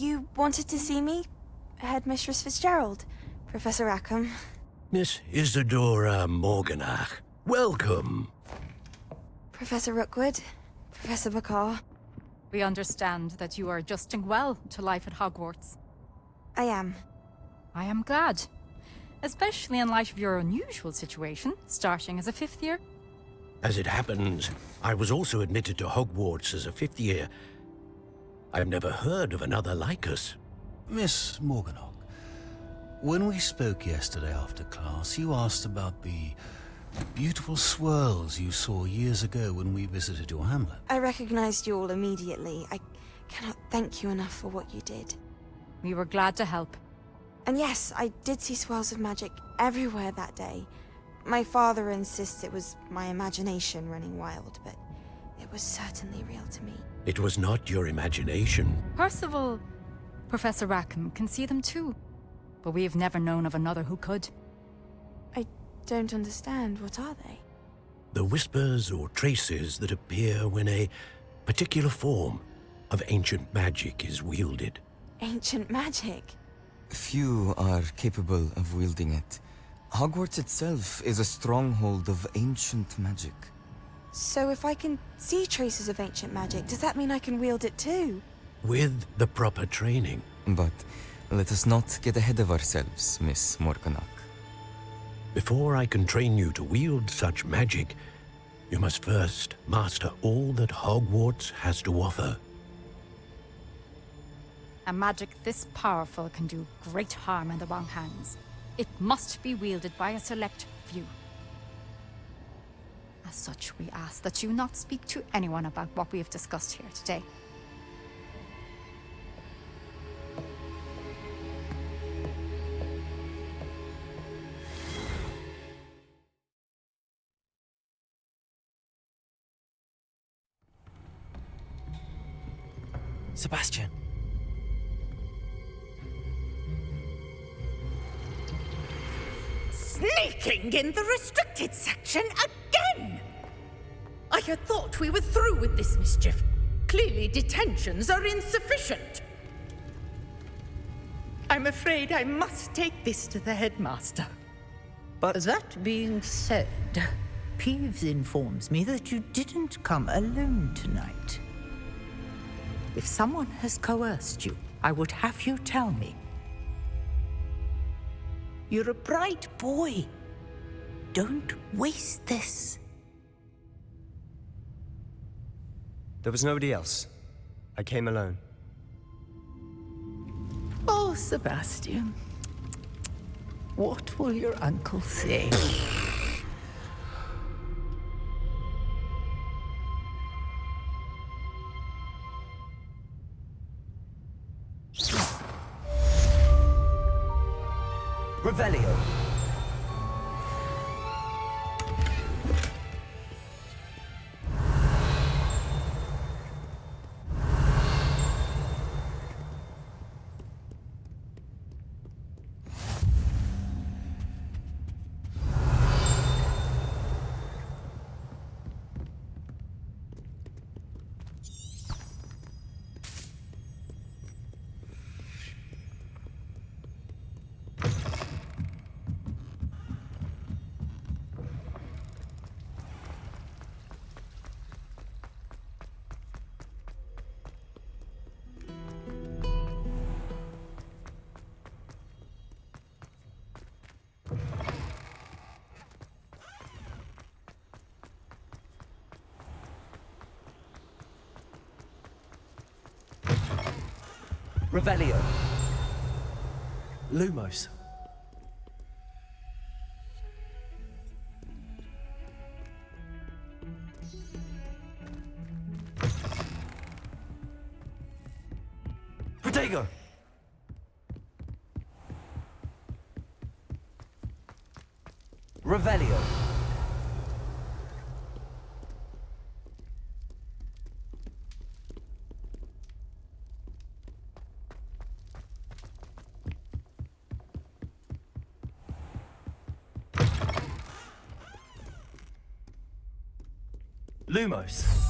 You wanted to see me? Headmistress Fitzgerald, Professor Rackham. Miss Isadora Morganach, welcome. Professor Rookwood, Professor Bakar. We understand that you are adjusting well to life at Hogwarts. I am. I am glad. Especially in light of your unusual situation, starting as a 5th year. As it happens, I was also admitted to Hogwarts as a 5th year. I've never heard of another like us. Miss Morganach, when we spoke yesterday after class, you asked about the beautiful swirls you saw years ago when we visited your hamlet. I recognized you all immediately. I cannot thank you enough for what you did. We were glad to help. And yes, I did see swirls of magic everywhere that day. My father insists it was my imagination running wild, but it was certainly real to me. It was not your imagination. Percival, Professor Rackham can see them too. But we have never known of another who could. I don't understand. What are they? The whispers or traces that appear when a particular form of ancient magic is wielded. Ancient magic? Few are capable of wielding it. Hogwarts itself is a stronghold of ancient magic. So if I can see traces of ancient magic, does that mean I can wield it too? With the proper training. But let us not get ahead of ourselves, Miss Morganach. Before I can train you to wield such magic, you must first master all that Hogwarts has to offer. A magic this powerful can do great harm in the wrong hands. It must be wielded by a select few. As such, we ask that you not speak to anyone about what we have discussed here today. Sebastian. Sneaking in the restricted section again! I had thought we were through with this mischief. Clearly detentions are insufficient. I'm afraid I must take this to the headmaster. But that being said, Peeves informs me that you didn't come alone tonight. If someone has coerced you, I would have you tell me. You're a bright boy. Don't waste this. There was nobody else. I came alone. Oh, Sebastian. What will your uncle say? Revelio. Revelio. Lumos. Protego. Revelio. Lumos.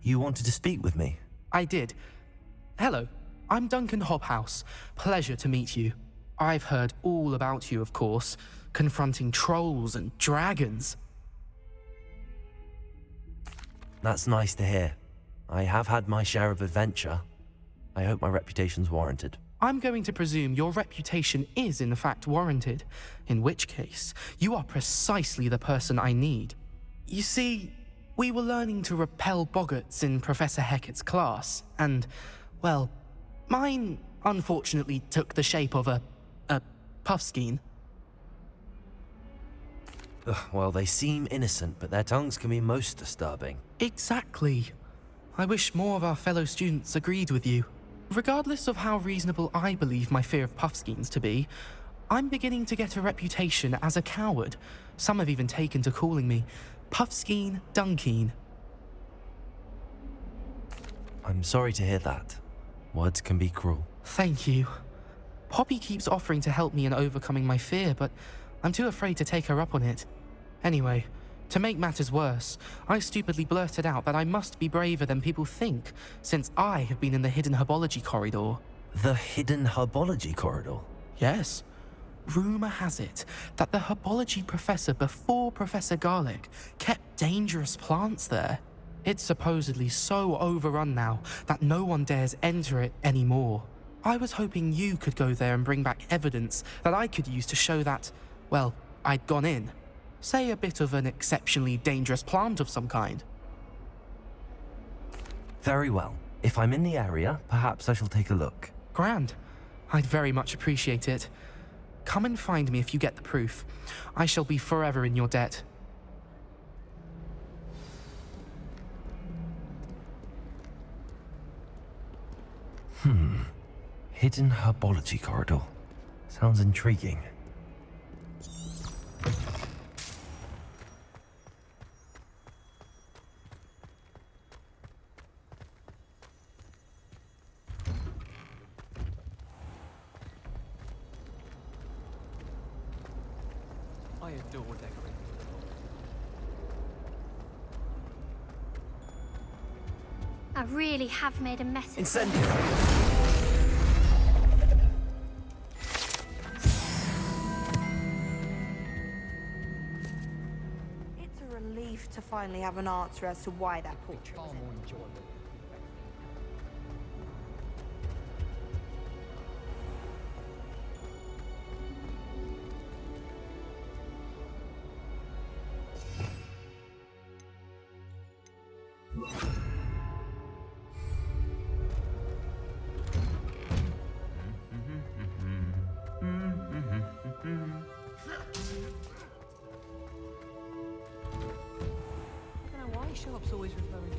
You wanted to speak with me? I did. Hello, I'm Duncan Hobhouse. Pleasure to meet you. I've heard all about you, of course, confronting trolls and dragons. That's nice to hear. I have had my share of adventure. I hope my reputation's warranted. I'm going to presume your reputation is in fact warranted, in which case, you are precisely the person I need. You see, we were learning to repel boggarts in Professor Hecat's class, and, well, mine unfortunately took the shape of a puffskein. Well, they seem innocent, but their tongues can be most disturbing. Exactly. I wish more of our fellow students agreed with you. Regardless of how reasonable I believe my fear of puffskeins to be, I'm beginning to get a reputation as a coward. Some have even taken to calling me Puffskeen Dunkeen. I'm sorry to hear that. Words can be cruel. Thank you. Poppy keeps offering to help me in overcoming my fear, but I'm too afraid to take her up on it. Anyway, to make matters worse, I stupidly blurted out that I must be braver than people think, since I have been in the hidden herbology corridor. The hidden herbology corridor? Yes. Rumour has it that the herbology professor before Professor Garlic kept dangerous plants there. It's supposedly so overrun now that no one dares enter it anymore. I was hoping you could go there and bring back evidence that I could use to show that, well, I'd gone in. Say a bit of an exceptionally dangerous plant of some kind. Very well. If I'm in the area, perhaps I shall take a look. Grand. I'd very much appreciate it. Come and find me if you get the proof. I shall be forever in your debt. Hidden herbology corridor. Sounds intriguing. I adore decorating. I really have made a mess of Incendio! It's a relief to finally have an answer as to why that portrait was in. I don't know why Sharp's always referring to.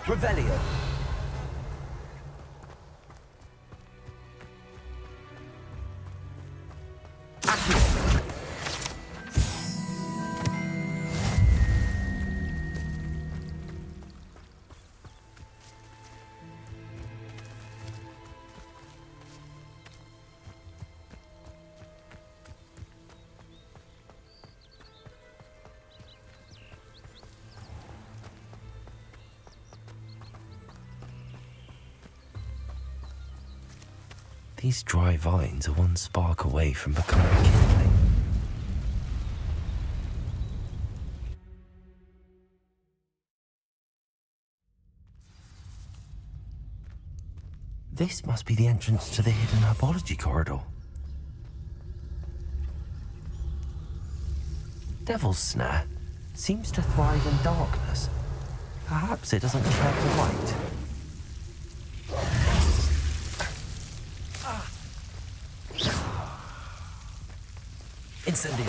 Revelio. These dry vines are one spark away from becoming kindling. This must be the entrance to the hidden herbology corridor. Devil's Snare seems to thrive in darkness. Perhaps it doesn't care for light. Incendio.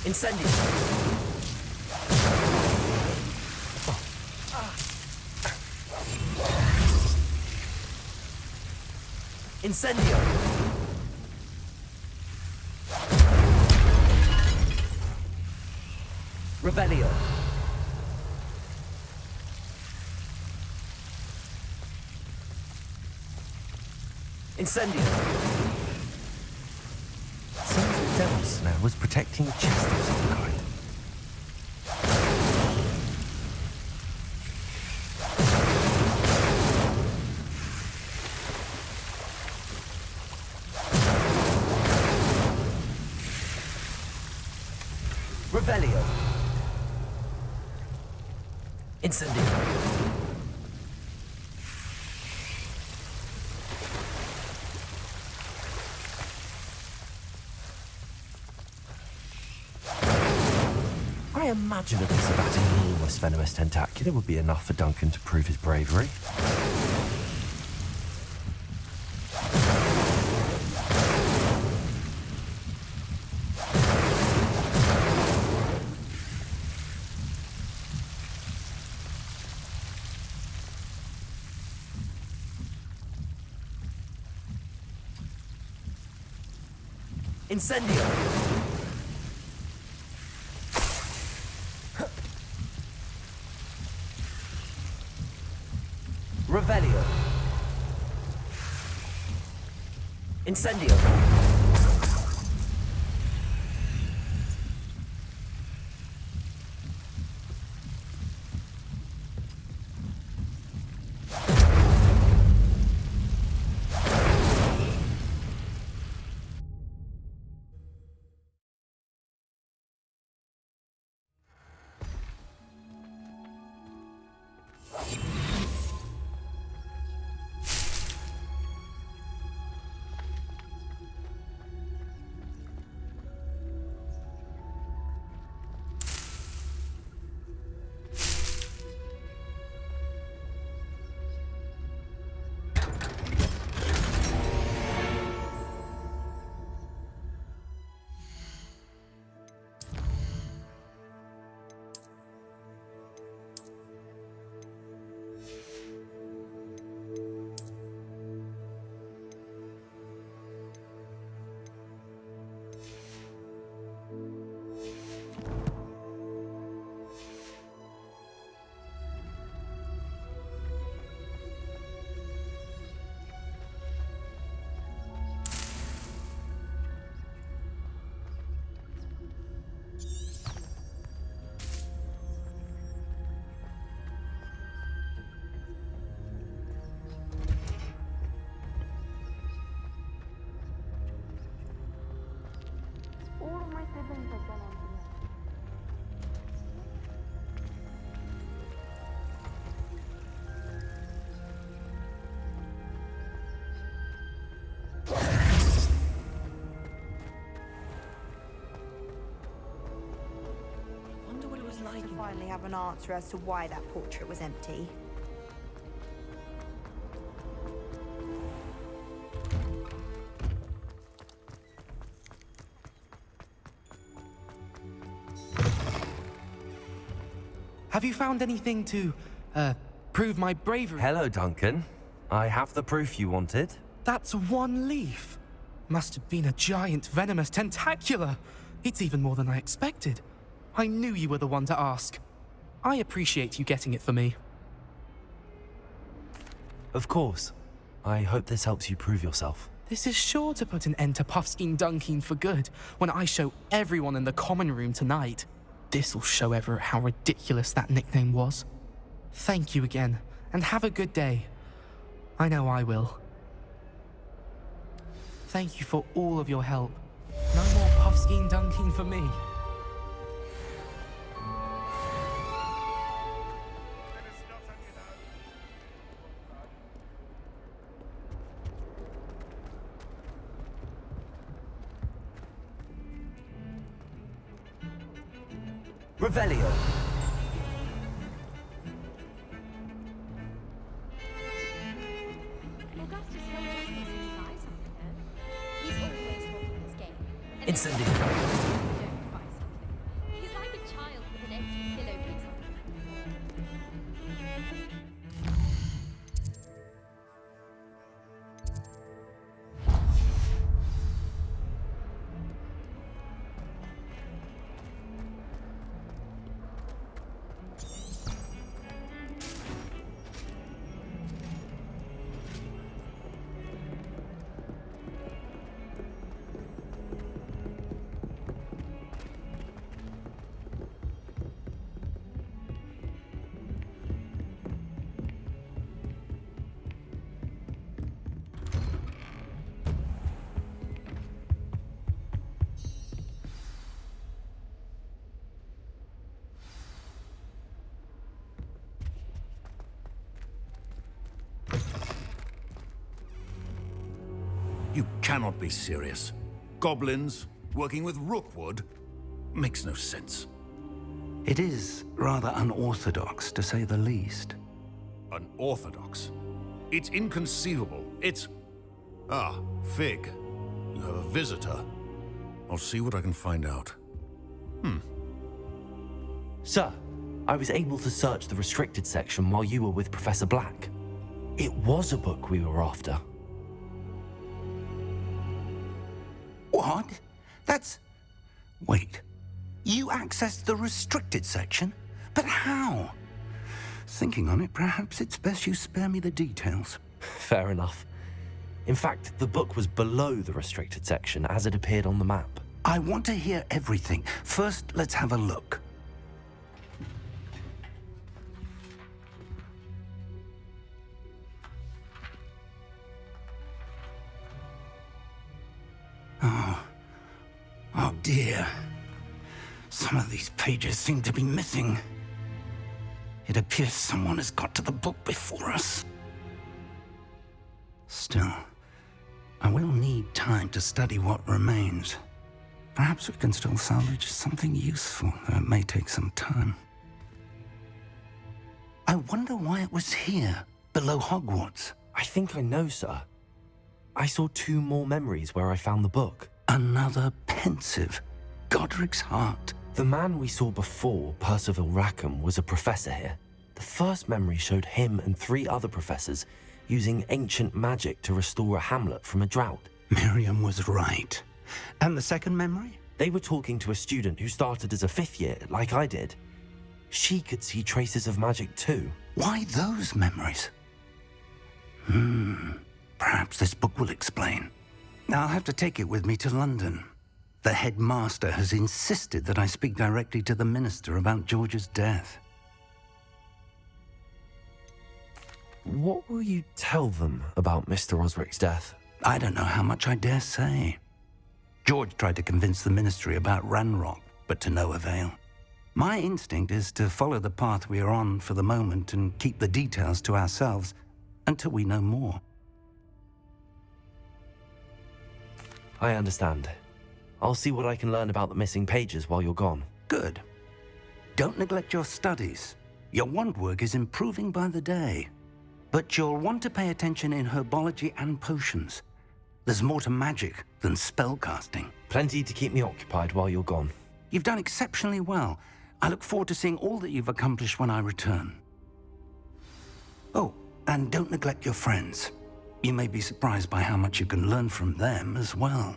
Incendio. Incendio. Revelio. Incendio. Seems the devil snare was protecting a chest of some kind. Revelio. Incendio. I imagine a piece of that enormous venomous tentacula would be enough for Duncan to prove his bravery. Incendio. Revelio. Incendio. All of my siblings have gone on to me. Wonder what it was like. To finally have an answer as to why that portrait was empty. Have you found anything to, prove my bravery? Hello, Duncan. I have the proof you wanted. That's one leaf. Must have been a giant venomous tentacula. It's even more than I expected. I knew you were the one to ask. I appreciate you getting it for me. Of course. I hope this helps you prove yourself. This is sure to put an end to Puffskein Dunkin for good when I show everyone in the common room tonight. This'll show Everett how ridiculous that nickname was. Thank you again, and have a good day. I know I will. Thank you for all of your help. No more Puffskein Dunkin for me. Revelio. Incendio. You cannot be serious. Goblins working with Rookwood makes no sense. It is rather unorthodox, to say the least. Unorthodox? It's inconceivable. It's... Ah, Fig. You have a visitor. I'll see what I can find out. Sir, I was able to search the restricted section while you were with Professor Black. It was a book we were after. What? That's... Wait. You accessed the restricted section? But how? Thinking on it, perhaps it's best you spare me the details. Fair enough. In fact, the book was below the restricted section as it appeared on the map. I want to hear everything. First, let's have a look. Oh dear. Some of these pages seem to be missing. It appears someone has got to the book before us. Still, I will need time to study what remains. Perhaps we can still salvage something useful, though it may take some time. I wonder why it was here, below Hogwarts. I think I know, sir. I saw 2 more memories where I found the book. Another pensive. Godric's heart. The man we saw before, Percival Rackham, was a professor here. The first memory showed him and 3 other professors using ancient magic to restore a hamlet from a drought. Miriam was right. And the second memory? They were talking to a student who started as a 5th year, like I did. She could see traces of magic too. Why those memories? Perhaps this book will explain. I'll have to take it with me to London. The headmaster has insisted that I speak directly to the minister about George's death. What will you tell them about Mr. Osric's death? I don't know how much I dare say. George tried to convince the ministry about Ranrock, but to no avail. My instinct is to follow the path we are on for the moment and keep the details to ourselves until we know more. I understand. I'll see what I can learn about the missing pages while you're gone. Good. Don't neglect your studies. Your wand work is improving by the day. But you'll want to pay attention in herbology and potions. There's more to magic than spellcasting. Plenty to keep me occupied while you're gone. You've done exceptionally well. I look forward to seeing all that you've accomplished when I return. Oh, and don't neglect your friends. You may be surprised by how much you can learn from them as well.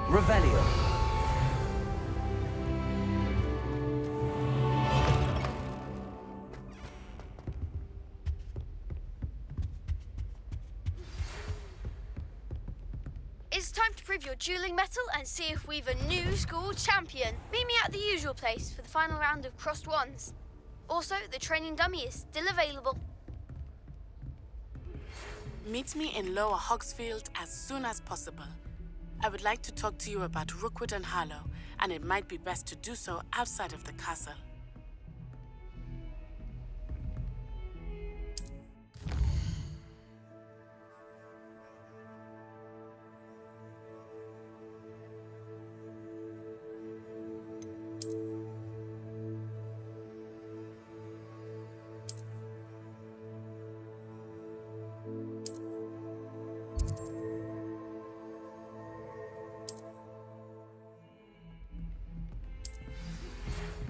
Revelio. It's time to prove your dueling mettle and see if we've a new school champion. Meet me at the usual place for the final round of crossed wands. Also, the training dummy is still available. Meet me in Lower Hogsfield as soon as possible. I would like to talk to you about Rookwood and Harlow, and it might be best to do so outside of the castle.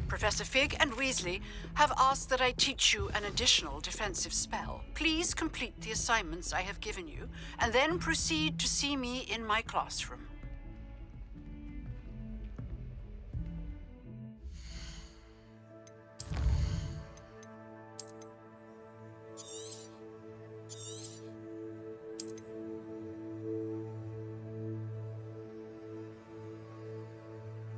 Professor Fig and Weasley have asked that I teach you an additional defensive spell. Please complete the assignments I have given you, and then proceed to see me in my classroom.